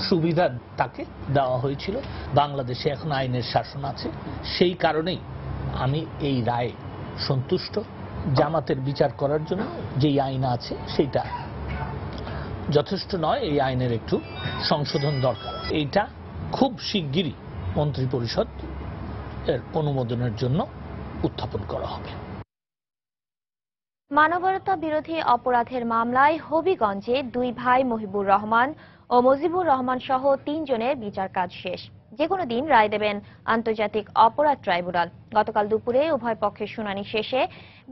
সুবিধা তাকে দেওয়া হয়েছিল। বাংলাদেশে এখন আইনের শাসন আছে, সেই কারণেই আমি এই রায়ে সন্তুষ্ট। জামাতের বিচার করার জন্য যেই আইন আছে সেইটা যথেষ্ট নয়, এই আইনের একটু সংশোধন দরকার। এইটা খুব শিগগিরই মন্ত্রিপরিষদ এর অনুমোদনের জন্য উত্থাপন করা হবে। মানবতা বিরোধী অপরাধের মামলায় হবিগঞ্জে 2 ভাই মহিবুর রহমান ও মুজিবুর রহমান সহ 3 জনের বিচার কাজ শেষ। যে কোনো দিন রায় দেবেন আন্তর্জাতিক অপরাধ ট্রাইব্যুনাল। গতকাল দুপুরে উভয় পক্ষের শুনানি শেষে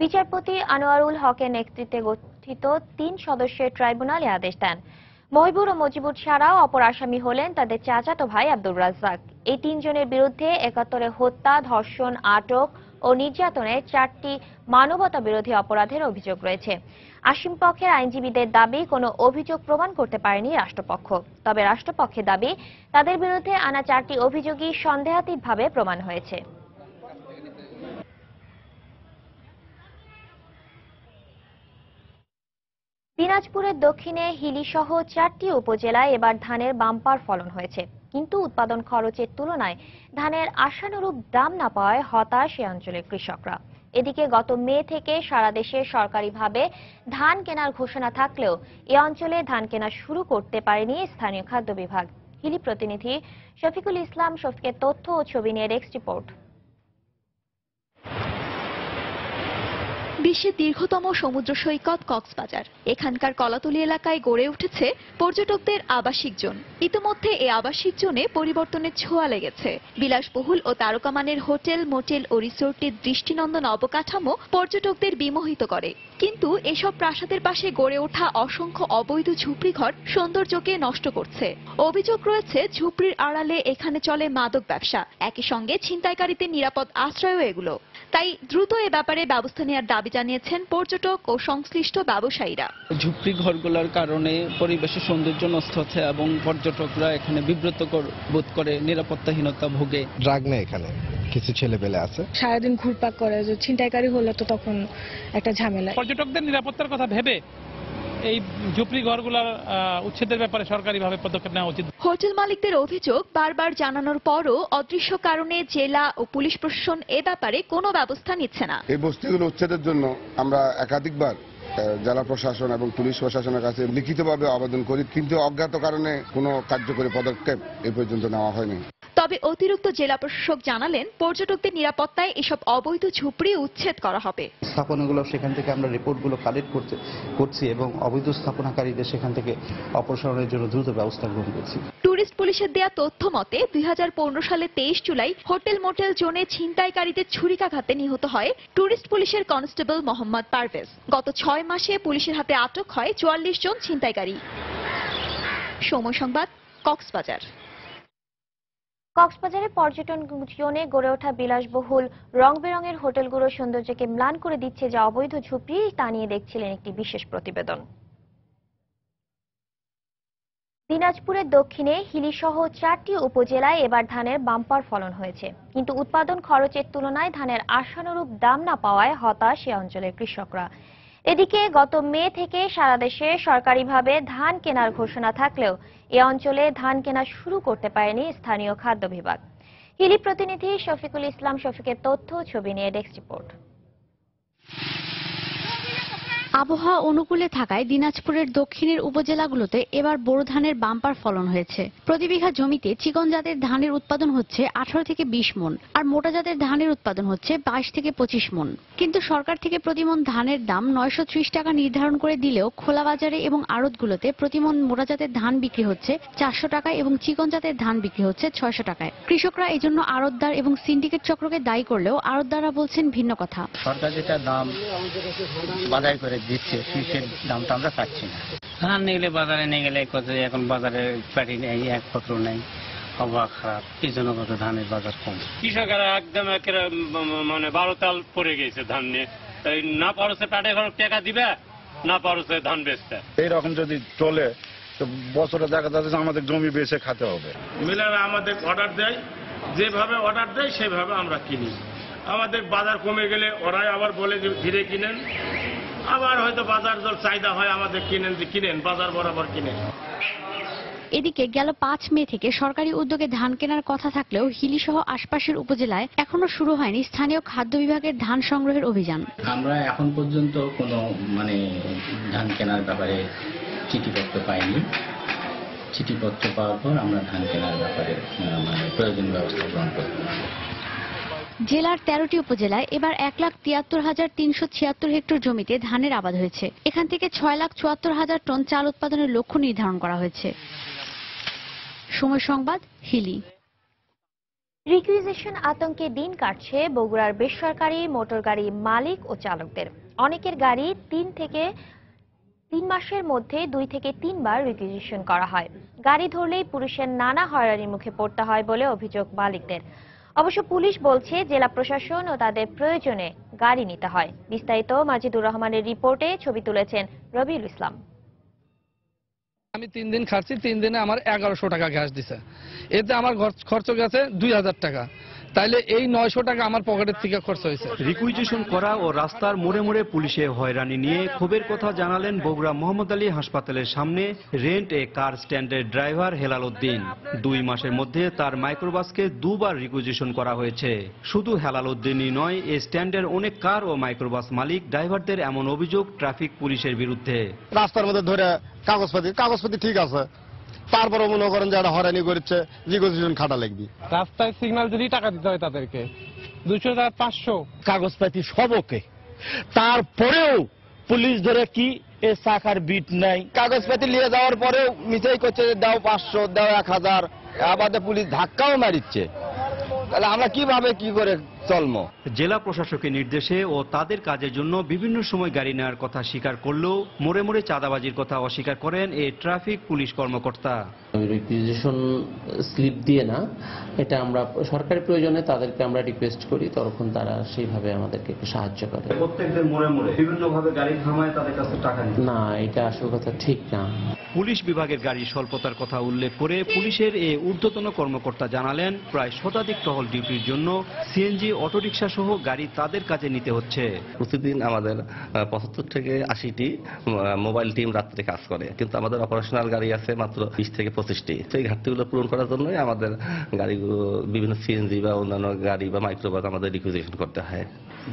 বিচারপতি আনোয়ারুল হকের নেতৃত্বে গঠিত 3 সদস্যের ট্রাইব্যুনাল এ আদেশ দেন। মহিবুর ও মজিবুর ছাড়াও অপর আসামি হলেন তাদের চাচাতো ভাই আব্দুর রাজ্জাক। এই 3 জনের বিরুদ্ধে 71 হত্যা, ধর্ষণ, আটক ও নির্যাতনের 4টি মানবতা বিরোধী অপরাধের অভিযোগ রয়েছে। আসামি পক্ষের আইনজীবীদের দাবি কোনো অভিযোগ প্রমাণ করতে পারেনি রাষ্ট্রপক্ষ। তবে রাষ্ট্রপক্ষের দাবি তাদের বিরুদ্ধে আনা 4টি অভিযোগই সন্দেহাতীতভাবে প্রমাণ হয়েছে। দিনাজপুরের দক্ষিণে হিলিসহ 4টি উপজেলায় এবার ধানের বাম্পার ফলন হয়েছে, কিন্তু উৎপাদন খরচের তুলনায় ধানের আশানুরূপ দাম না পাওয়ায় হতাশ এ অঞ্চলের কৃষকরা। এদিকে গত মে থেকে সারা দেশে সরকারিভাবে ধান কেনার ঘোষণা থাকলেও এ অঞ্চলে ধান কেনা শুরু করতে পারেনি স্থানীয় খাদ্য বিভাগ। হিলি প্রতিনিধি শফিকুল ইসলাম শফিকের তথ্য ও ছবি নিয়ে ডেস্ক রিপোর্ট। বিশ্বের দীর্ঘতম সমুদ্র সৈকত কক্সবাজার। এখানকার কলাতলী এলাকায় গড়ে উঠেছে পর্যটকদের আবাসিক জোন। ইতিমধ্যে এই আবাসিক জোনে পরিবর্তনের ছোঁয়া লেগেছে। বিলাসবহুল ও তারকামানের হোটেল, মোটেল ও রিসোর্টের দৃষ্টিনন্দন অবকাঠামো পর্যটকদের বিমোহিত করে। কিন্তু এসব প্রাসাদের পাশে গড়ে ওঠা অসংখ্য অবৈধ ঝুপড়িঘর সৌন্দর্যকে নষ্ট করছে। অভিযোগ রয়েছে ঝুপড়ির আড়ালে এখানে চলে মাদক ব্যবসা, একই সঙ্গে ছিনতাইকারীদের নিরাপদ আশ্রয়ও এগুলো। তাই দ্রুত এ ব্যাপারে ব্যবস্থা নেওয়ার দাবি জানিয়েছেন পর্যটক ও সংশ্লিষ্ট ব্যবসায়ীরা। ঝুপড়ি ঘরগুলোর কারণে পরিবেশের সৌন্দর্য নষ্ট হচ্ছে এবং পর্যটকরা এখানে বিব্রত বোধ করে, নিরাপত্তাহীনতা ভোগে। ড্রাগ নেই এখানে, কিছু ছেলেপেলে আছে সারাদিন ঘুরপাক করে, যে ছিনতাইকারী হলে তো তখন একটা ঝামেলা। পর্যটকদের নিরাপত্তার কথা ভেবে এই ঝুপড়ি ঘরগুলোর উচ্ছেদের ব্যাপারে সরকারিভাবে পদক্ষেপ নেওয়া উচিত। হোটেল মালিকদের অভিযোগ, বারবার জানানোর পরও অদৃশ্য কারণে জেলা ও পুলিশ প্রশাসন এ ব্যাপারে কোনো ব্যবস্থা নিচ্ছে না। এই বস্তিগুলো উচ্ছেদের জন্য আমরা একাধিকবার জেলা প্রশাসন এবং পুলিশ প্রশাসনের কাছে লিখিতভাবে আবেদন করি, কিন্তু অজ্ঞাত কারণে কোনো কার্যকরী পদক্ষেপ এ পর্যন্ত নেওয়া হয়নি। তবে অতিরিক্ত জেলা প্রশাসক জানালেন, পর্যটকদের নিরাপত্তায় এসব অবৈধ ঝুপড়ি উচ্ছেদ করা হবে। স্থাপনাগুলো সেখান থেকে আমরা রিপোর্টগুলো কালেক্ট করছি এবং অবৈধ স্থাপনাকারীদের সেখান থেকে অপসারণের জন্য দ্রুত ব্যবস্থা গ্রহণ করছি। ট্যুরিস্ট পুলিশের দেয়া তথ্য মতে 2015 সালে 23 জুলাই হোটেল মোটেল জোনে ছিনতাইকারীদের ছুরিকাঘাতে নিহত হয় ট্যুরিস্ট পুলিশের কনস্টেবল মোহাম্মদ পারভেজ। গত 6 মাসে পুলিশের হাতে আটক হয় 44 জন ছিনতাইকারী। সময় সংবাদ, কক্সবাজার। কক্সবাজারের পর্যটন জোনে গড়ে ওঠা বিলাসবহুল রং বেরঙের হোটেলগুলোর সৌন্দর্যকে ম্লান করে দিচ্ছে যা অবৈধ ঝুপড়ি, তা নিয়ে দেখছিলেন একটি বিশেষ প্রতিবেদন। দিনাজপুরের দক্ষিণে হিলিসহ 4টি উপজেলায় এবার ধানের বাম্পার ফলন হয়েছে, কিন্তু উৎপাদন খরচের তুলনায় ধানের আশানুরূপ দাম না পাওয়ায় হতাশ এ অঞ্চলের কৃষকরা। এদিকে গত মে থেকে সারা দেশে সরকারিভাবে ধান কেনার ঘোষণা থাকলেও এ অঞ্চলে ধান কেনা শুরু করতে পারেনি স্থানীয় খাদ্য বিভাগ। হিলি প্রতিনিধি শফিকুল ইসলাম শফিকের তথ্য ছবি নিয়ে ডেস্ক রিপোর্ট। আবহাওয়া অনুকূলে থাকায় দিনাজপুরের দক্ষিণের উপজেলাগুলোতে এবার বোরো ধানের বাম্পার ফলন হয়েছে। প্রতি বিঘা জমিতে চিকন জাতের ধানের উৎপাদন হচ্ছে 18 থেকে 20 মণ, আর মোটা জাতের ধানের উৎপাদন হচ্ছে 22 থেকে 25 মণ। কিন্তু সরকার থেকে প্রতি মণ ধানের দাম 930 টাকা নির্ধারণ করে দিলেও খোলা বাজারে এবং আড়তগুলোতে প্রতি মণ মোটা জাতের ধান বিক্রি হচ্ছে 400 টাকায় এবং চিকন জাতের ধান বিক্রি হচ্ছে 600 টাকায়। কৃষকরা এজন্য আড়তদার এবং সিন্ডিকেট চক্রকে দায়ী করলেও আড়তদাররা বলছেন ভিন্ন কথা। সরকার যেটা দাম বাজার করে দিচ্ছে সেই দামটা আমরা পাচ্ছি না। ধান নিয়ে গেলে বাজারে নিয়ে গেলে কত, এখন বাজারে প্যাটি নেই, একপত্র নেই, আবহাওয়া খারাপ, এই জন্য কত ধানের বাজার কম। কৃষকেরা একদম মানে 12 তাল পড়ে গেছে ধান নিয়ে, তাই না পারছে প্যাটে ঘর টাকা দিবে, না পারছে ধান বেচতে। এইরকম যদি চলে তো বছরে দেখা যাচ্ছে যে আমাদের জমি বেচে খেতে হবে। মিলাররা আমাদের অর্ডার দেয়, যেভাবে অর্ডার দেয় সেভাবে আমরা কিনি। আমাদের বাজার কমে গেলে ওরাই আবার বলে যে ধীরে কিনেন, আবার হয়তো বাজার জল চাহিদা হয় আমাদের কিনেন বাজার বরাবর কিনেন। এদিকে গেল 5 মে থেকে সরকারি উদ্যোগে ধান কেনার কথা থাকলেও হিলিসহ আশপাশের উপজেলায় এখনো শুরু হয়নি স্থানীয় খাদ্য বিভাগের ধান সংগ্রহের অভিযান। আমরা এখন পর্যন্ত কোনো ধান কেনার ব্যাপারে চিঠিপত্র পাইনি। চিঠিপত্র পাওয়ার পর আমরা ধান কেনার ব্যাপারে প্রয়োজনীয় ব্যবস্থা গ্রহণ করব। জেলার 13টি উপজেলায় এবার 1,73,376 হেক্টর জমিতে ধানের আবাদ হয়েছে। এখান থেকে 6,74,000 টন চাল উৎপাদনের লক্ষ্য নির্ধারণ করা হয়েছে। সময় সংবাদ, হিলি। রিকুইজিশন আতঙ্কে দিন কাটছে বগুড়ার বেসরকারি মোটর গাড়ি মালিক ও চালকদের। অনেকের গাড়ি 3 মাসের মধ্যে 2 থেকে 3 বার রিকুইজিশন করা হয়। গাড়ি ধরলেই পুলিশের নানা হয়রানির মুখে পড়তে হয় বলে অভিযোগ মালিকদের। অবশ্য পুলিশ বলছে জেলা প্রশাসন ও তাদের প্রয়োজনে গাড়ি নিতে হয়। বিস্তারিত মাজিদুর রহমানের রিপোর্টে ছবি তুলেছেন রবিউল ইসলাম। আমি 3 দিন খাচ্ছি, 3 দিনে আমার 1100 টাকা গ্যাস দিছে, এতে আমার খরচ গেছে 2000 টাকা। তাইলে এই 900 টাকা আমার পকেটের থেকে খরচ হয়েছে। রিকুইজিশন করা ও রাস্তার মোড়ে মোড়ে পুলিশে হয়রানি নিয়ে ক্ষোভের কথা জানালেন বগুড়া মোহাম্মদ আলী হাসপাতালের সামনে রেন্ট এ কার স্ট্যান্ডের ড্রাইভার হেলাল উদ্দিন। 2 মাসের মধ্যে তার মাইক্রোবাসকে 2 বার রিকুইজিশন করা হয়েছে। শুধু হেলাল উদ্দিনই নয়, এই স্ট্যান্ডের অনেক কার ও মাইক্রোবাস মালিক ড্রাইভারদের এমন অভিযোগ ট্রাফিক পুলিশের বিরুদ্ধে। রাস্তার মধ্যে ধরে কাগজপাতি ঠিক আছে, তারপরে মনে করেন যে একটা হয়রানি করছে, রিকুইজিশন খাটা লাগবে। রাস্তায় সিগন্যাল দিলেই টাকা দিতে হয় তাদেরকে, 200 টাকা 500 কাগজপাতি সব ওকে, তারপরেও পুলিশ ধরে কি এ চাকার বিট নাই। কাগজপাতি নিয়ে যাওয়ার পরেও মিসাই করছে দাও 500, দাও 1000, আবার পুলিশ ধাক্কাও মারিচ্ছে। তাহলে আমরা কিভাবে কি করে চলবো? জেলা প্রশাসকের নির্দেশে ও তাদের কাজের জন্য বিভিন্ন সময় গাড়ি নেওয়ার কথা স্বীকার করলেও মোড়ে মোড়ে চাঁদাবাজির কথা অস্বীকার করেন এই ট্রাফিক পুলিশ কর্মকর্তা। রিকুইজিশন স্লিপ দিয়ে না, এটা আমরা সরকারি প্রয়োজনে তাদেরকে আমরা রিকোয়েস্ট করি, তখন তারা সেইভাবে আমাদেরকে একটু সাহায্য করে। প্রত্যেকদিন মোড়ে মোড়ে বিভিন্নভাবে গাড়ি থামায় তাদের কাছে টাকা নিয়ে না, এটা আসল কথা ঠিক না। পুলিশ বিভাগের গাড়ির স্বল্পতার কথা উল্লেখ করে পুলিশের এই ঊর্ধ্বতন কর্মকর্তা জানালেন, প্রায় শতাধিক টহল ডিউটির জন্য সিএনজি, অটোরিকশা সহ গাড়ি তাদের কাছে নিতে হচ্ছে। প্রতিদিন আমাদের 75 থেকে 80টি মোবাইল টিম রাত্রে কাজ করে, কিন্তু আমাদের অপারেশনাল গাড়ি আছে মাত্র 20 থেকে 25টি। সেই ঘাটতিগুলো পূরণ করার জন্যই আমাদের গাড়িগুলো বিভিন্ন সিএনজি বা অন্যান্য গাড়ি বা মাইক্রোবাস আমাদের রিকুইজিশন করতে হয়।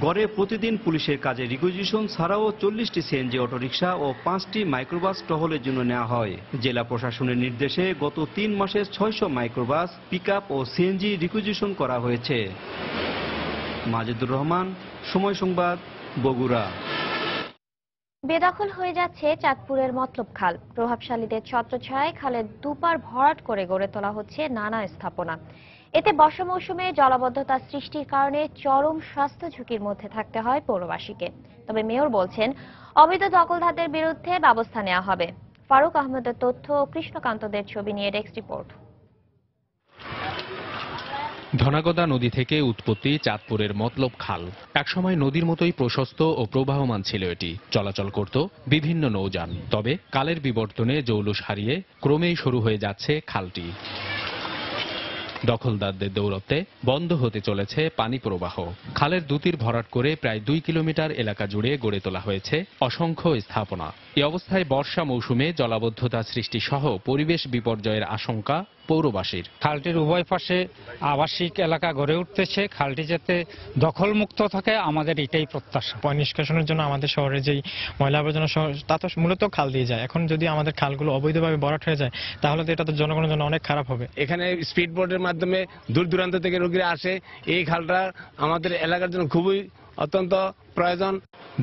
গড়ে প্রতিদিন পুলিশের কাজে রিকুইজিশন ছাড়াও 40টি সিএনজি অটোরিকশা ও 5টি মাইক্রোবাস টহলের জন্য নেওয়া হয়। জেলা প্রশাসনের নির্দেশে গত 3 মাসে 600 মাইক্রোবাস, পিকআপ ও সিএনজি রিকুইজিশন করা হয়েছে। মাজিদুর রহমান, সময় সংবাদ, বগুড়া। বেদখল হয়ে যাচ্ছে চাঁদপুরের মতলব খাল। প্রভাবশালীদের ছত্রছায়ায় খালের দুপার ভরাট করে গড়ে তোলা হচ্ছে নানা স্থাপনা। এতে বর্ষা মৌসুমে জলাবদ্ধতা সৃষ্টির কারণে চরম স্বাস্থ্য ঝুঁকির মধ্যে থাকতে হয় পৌরবাসীকে। তবে মেয়র বলছেন, অবৈধ দখলদারদের বিরুদ্ধে ব্যবস্থা নেওয়া হবে। ফারুক আহমেদের তথ্য ও কৃষ্ণকান্তদের ছবি নিয়ে ডেস্ক রিপোর্ট। ধনাগদা নদী থেকে উৎপত্তি চাঁদপুরের মতলব খাল। একসময় নদীর মতোই প্রশস্ত ও প্রবাহমান ছিল এটি। চলাচল করত বিভিন্ন নৌযান। তবে কালের বিবর্তনে জৌলুস হারিয়ে ক্রমেই শুরু হয়ে যাচ্ছে খালটি। দখলদারদের দৌলতে বন্ধ হতে চলেছে পানি প্রবাহ। খালের দুতীর ভরাট করে প্রায় 2 কিলোমিটার এলাকা জুড়ে গড়ে তোলা হয়েছে অসংখ্য স্থাপনা। এই অবস্থায় বর্ষা মৌসুমে জলাবদ্ধতা সৃষ্টি সহ পরিবেশ বিপর্যয়ের আশঙ্কা পৌরবাসীর। খালটির উভয় পাশে আবাসিক এলাকা গড়ে উঠতেছে, খালটি যাতে দখলমুক্ত থাকে আমাদের এটাই প্রত্যাশা। পয় নিষ্কাশনের জন্য আমাদের শহরে যেই ময়লা আবর্জনা তা তো মূলত খাল দিয়ে যায়। এখন যদি আমাদের খালগুলো অবৈধভাবে ভরাট হয়ে যায় তাহলে তো এটা তো জনগণের জন্য অনেক খারাপ হবে। এখানে স্পিড বোটের মাধ্যমে দূর দূরান্ত থেকে রোগীরা আসে। এই খালটা আমাদের এলাকার জন্য খুবই অত্যন্ত প্রয়োজন।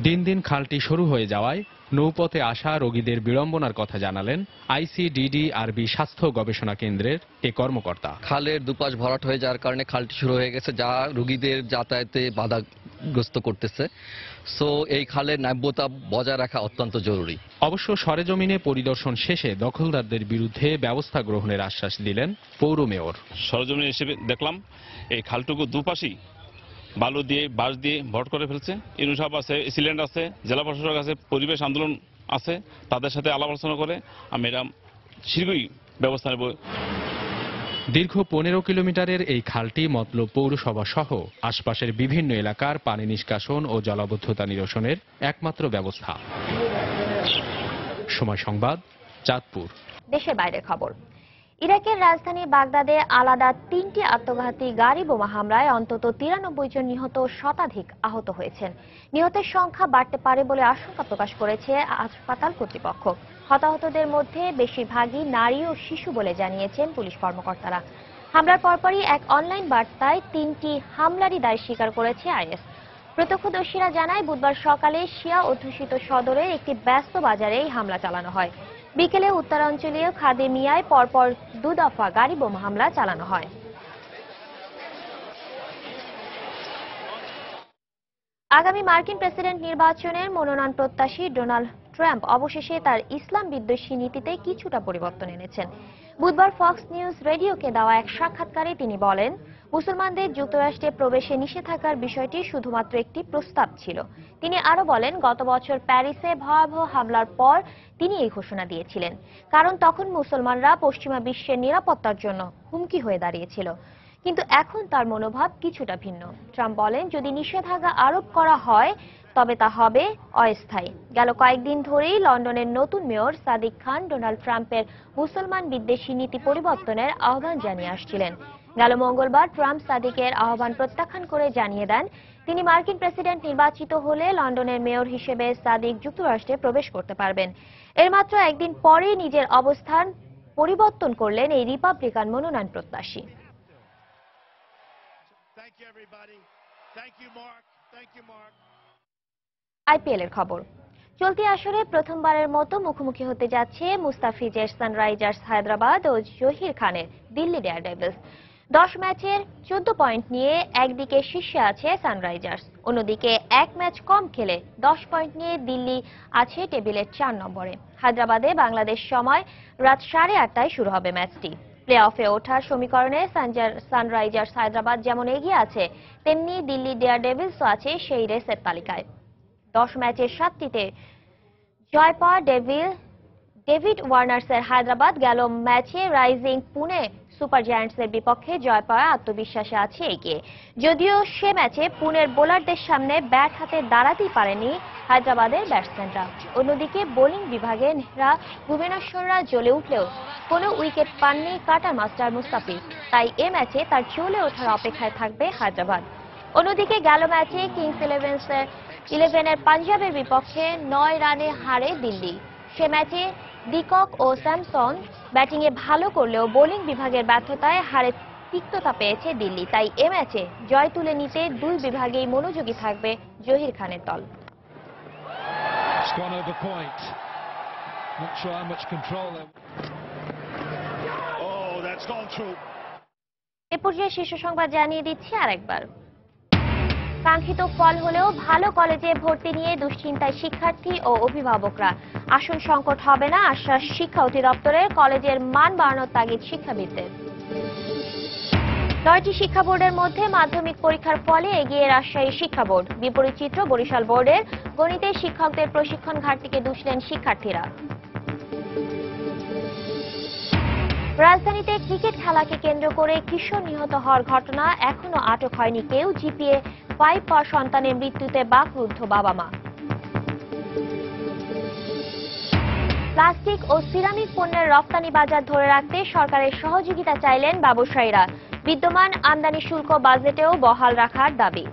দিন দিন খালটি শুরু হয়ে যাওয়ায় নৌপথে আসা রোগীদের বিড়ম্বনার কথা জানালেন ICDDRB স্বাস্থ্য গবেষণা কেন্দ্রের এ কর্মকর্তা। খালের দুপাশ ভরাট হয়ে যাওয়ার কারণে খালটি শুরু হয়ে গেছে, যা রোগীদের যাতায়াতে বাধাগ্রস্ত করতেছে। সো এই খালের নাব্যতা বজায় রাখা অত্যন্ত জরুরি। অবশ্য সরেজমিনে পরিদর্শন শেষে দখলদারদের বিরুদ্ধে ব্যবস্থা গ্রহণের আশ্বাস দিলেন পৌর মেয়র। সরেজমিনে এসে দেখলাম এই খালটুকু দুপাশই বালু দিয়ে বাঁশ দিয়ে ভরাট করে ফেলছে। ইউনিসাব আছে, সিলিন্ডার আছে, জেলা প্রশাসক আছে, পরিবেশ আন্দোলন আছে, তাদের সাথে আলাপ আলোচনা করে আমি এরা শীঘ্রই ব্যবস্থা নেব। দীর্ঘ 15 কিলোমিটারের এই খালটি মতলব পৌরসভা সহ আশপাশের বিভিন্ন এলাকার পানি নিষ্কাশন ও জলাবদ্ধতা নিরসনের একমাত্র ব্যবস্থা। সময় সংবাদ, চাঁদপুর। দেশের বাইরের খবর। ইরাকের রাজধানী বাগদাদে আলাদা 3টি আত্মঘাতী গাড়ি বোমা হামলায় অন্তত 93 জন নিহত, শতাধিক আহত হয়েছেন। নিহতের সংখ্যা বাড়তে পারে বলে আশঙ্কা প্রকাশ করেছে হাসপাতাল কর্তৃপক্ষ। হতাহতদের মধ্যে বেশিরভাগই নারী ও শিশু বলে জানিয়েছেন পুলিশ কর্মকর্তারা। হামলার পরপরই এক অনলাইন বার্তায় 3টি হামলারই দায় স্বীকার করেছে IS। প্রত্যক্ষদর্শীরা জানায়, বুধবার সকালে শিয়া অধ্যুষিত সদরের একটি ব্যস্ত বাজারে এই হামলা চালানো হয়। বিকেলে উত্তরাঞ্চলীয় খাদেমিয়ায় পরপর 2 দফা গাড়ি বোমা হামলা চালানো হয়। আগামী মার্কিন প্রেসিডেন্ট নির্বাচনের মনোনয়ন প্রত্যাশী ডোনাল্ড ট্রাম্প অবশেষে তার ইসলাম বিদ্বেষী নীতিতে কিছুটা পরিবর্তন এনেছেন। বুধবার ফক্স নিউজ রেডিওকে দেওয়া এক সাক্ষাৎকারে তিনি বলেন, মুসলমানদের যুক্তরাষ্ট্রে প্রবেশে নিষেধাজ্ঞার বিষয়টি শুধুমাত্র একটি প্রস্তাব ছিল। তিনি আরো বলেন, গত বছর প্যারিসে ভয়াবহ হামলার পর তিনি এই ঘোষণা দিয়েছিলেন, কারণ তখন মুসলমানরা পশ্চিমা বিশ্বের নিরাপত্তার জন্য হুমকি হয়ে দাঁড়িয়েছিল। কিন্তু এখন তার মনোভাব কিছুটা ভিন্ন। ট্রাম্প বলেন, যদি নিষেধাজ্ঞা আরোপ করা হয় তবে তা হবে অস্থায়ী। গেল কয়েকদিন ধরেই লন্ডনের নতুন মেয়র সাদিক খান ডোনাল্ড ট্রাম্পের মুসলমান বিদ্বেষী নীতি পরিবর্তনের আহ্বান জানিয়ে আসছিলেন। গেল মঙ্গলবার ট্রাম্প সাদিকের আহ্বান প্রত্যাখ্যান করে জানিয়ে দেন, তিনি মার্কিন প্রেসিডেন্ট নির্বাচিত হলে লন্ডনের মেয়র হিসেবে সাদিক যুক্তরাষ্ট্রে প্রবেশ করতে পারবেন। এর মাত্র একদিন পরে নিজের অবস্থান পরিবর্তন করলেন এই রিপাবলিকান মনোনয়ন প্রত্যাশী। আইপিএল এর খবর। চলতি আসরে প্রথমবারের মতো মুখোমুখি হতে যাচ্ছে মুস্তাফিজের সানরাইজার্স হায়দ্রাবাদ ও জহির খানের দিল্লি ডেয়ারডেভিলস। 10 ম্যাচের 14 পয়েন্ট নিয়ে একদিকে শীর্ষে আছে সানরাইজার্স, অন্যদিকে এক ম্যাচ কম খেলে 10 পয়েন্ট নিয়ে দিল্লি আছে টেবিলের 4 নম্বরে। হায়দ্রাবাদে বাংলাদেশ সময় রাত 8:30টায় শুরু হবে ম্যাচটি। প্লে অফে ওঠার সমীকরণে সানরাইজার্স হায়দ্রাবাদ যেমন এগিয়ে আছে, তেমনি দিল্লি ডেয়ারডেভিলসও আছে সেই রেসের তালিকায়। 10 ম্যাচের 7টিতে জয় পাওয়া ডেভিড ওয়ার্নার্সের হায়দ্রাবাদ গেল ম্যাচে রাইজিং পুনে সুপার জায়ান্টসের বিপক্ষে জয় পাওয়া আত্মবিশ্বাসে আছে এগিয়ে। যদিও সে ম্যাচে পুনের বোলারদের সামনে ব্যাট হাতে দাঁড়াতেই পারেনি হায়দ্রাবাদের ব্যাটসম্যানরা। অন্যদিকে বোলিং বিভাগে নেহরা ভুবনেশ্বররা জ্বলে উঠলেও কোনো উইকেট পাননি কাটার মাস্টার মুস্তাফিজ, তাই এ ম্যাচে তার জ্বলে ওঠার অপেক্ষায় থাকবে হায়দ্রাবাদ। অন্যদিকে গেল ম্যাচে কিংস ইলেভেনের পাঞ্জাবের বিপক্ষে 9 রানে হারে দিল্লি। সে ম্যাচে ডিকক ও স্যামসন ব্যাটিংয়ে ভালো করলেও বোলিং বিভাগের ব্যর্থতায় হারে তিক্ততা পেয়েছে দিল্লি, তাই এ ম্যাচে জয় তুলে নিতে দুই বিভাগেই মনোযোগী থাকবে জহির খানের দল। এ পর্যায়ে শীর্ষ সংবাদ জানিয়ে দিচ্ছি আরেকবার। কাঙ্ক্ষিত ফল হলেও ভালো কলেজে ভর্তি নিয়ে দুশ্চিন্তায় শিক্ষার্থী ও অভিভাবকরা। আসন সংকট হবে না আশ্বাস শিক্ষা অধিদপ্তরের, কলেজের মান বাড়ানোর তাগিদ শিক্ষাবিদদের। 9টি শিক্ষা বোর্ডের মধ্যে মাধ্যমিক পরীক্ষার ফলে এগিয়ে রাজশাহী শিক্ষা বোর্ড। বিপরীত চিত্র বরিশাল বোর্ডের, গণিতের শিক্ষকদের প্রশিক্ষণ ঘাটতিকে দুষলেন শিক্ষার্থীরা। রাজধানীতে ক্রিকেট খেলাকে কেন্দ্র করে কিশোর নিহত হওয়ার ঘটনা, এখনো আটক হয়নি কেউ। জিপিএ 5 পাওয়া সন্তানের মৃত্যুতে বাকরুদ্ধ বাবা মা। প্লাস্টিক ও সিরামিক পণ্যের রপ্তানি বাজার ধরে রাখতে সরকারের সহযোগিতা চাইলেন ব্যবসায়ীরা। বিদ্যমান আমদানি শুল্ক বাজেটেও বহাল রাখার দাবি।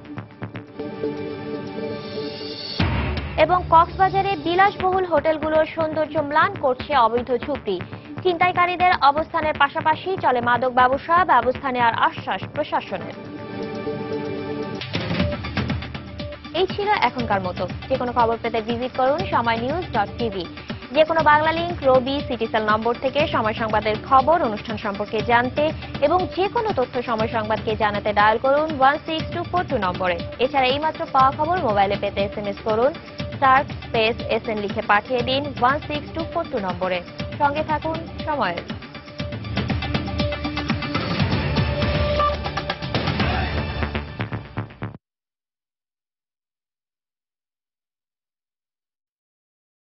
এবং কক্সবাজারে বিলাসবহুল হোটেলগুলোর সৌন্দর্য ম্লান করছে অবৈধ ঝুঁকি। ছিনতাইকারীদের অবস্থানের পাশাপাশি চলে মাদক ব্যবস্থা নেওয়ার আশ্বাস প্রশাসনের। এই ছিল এখনকার মতো। যে কোনো খবর পেতে ভিজিট করুন সময়নিউজ.tv। যে কোনো বাংলা লিংক, রবি, সিটিসেল নম্বর থেকে সময় সংবাদের খবর, অনুষ্ঠান সম্পর্কে জানতে এবং যে কোনো তথ্য সময় সংবাদকে জানাতে ডায়াল করুন 16242 নম্বরে। এছাড়া এইমাত্র পাওয়া খবর মোবাইলে পেতে SMS করুন *SN লিখে পাঠিয়ে দিন 16242 নম্বরে। সঙ্গে থাকুন সময়ের।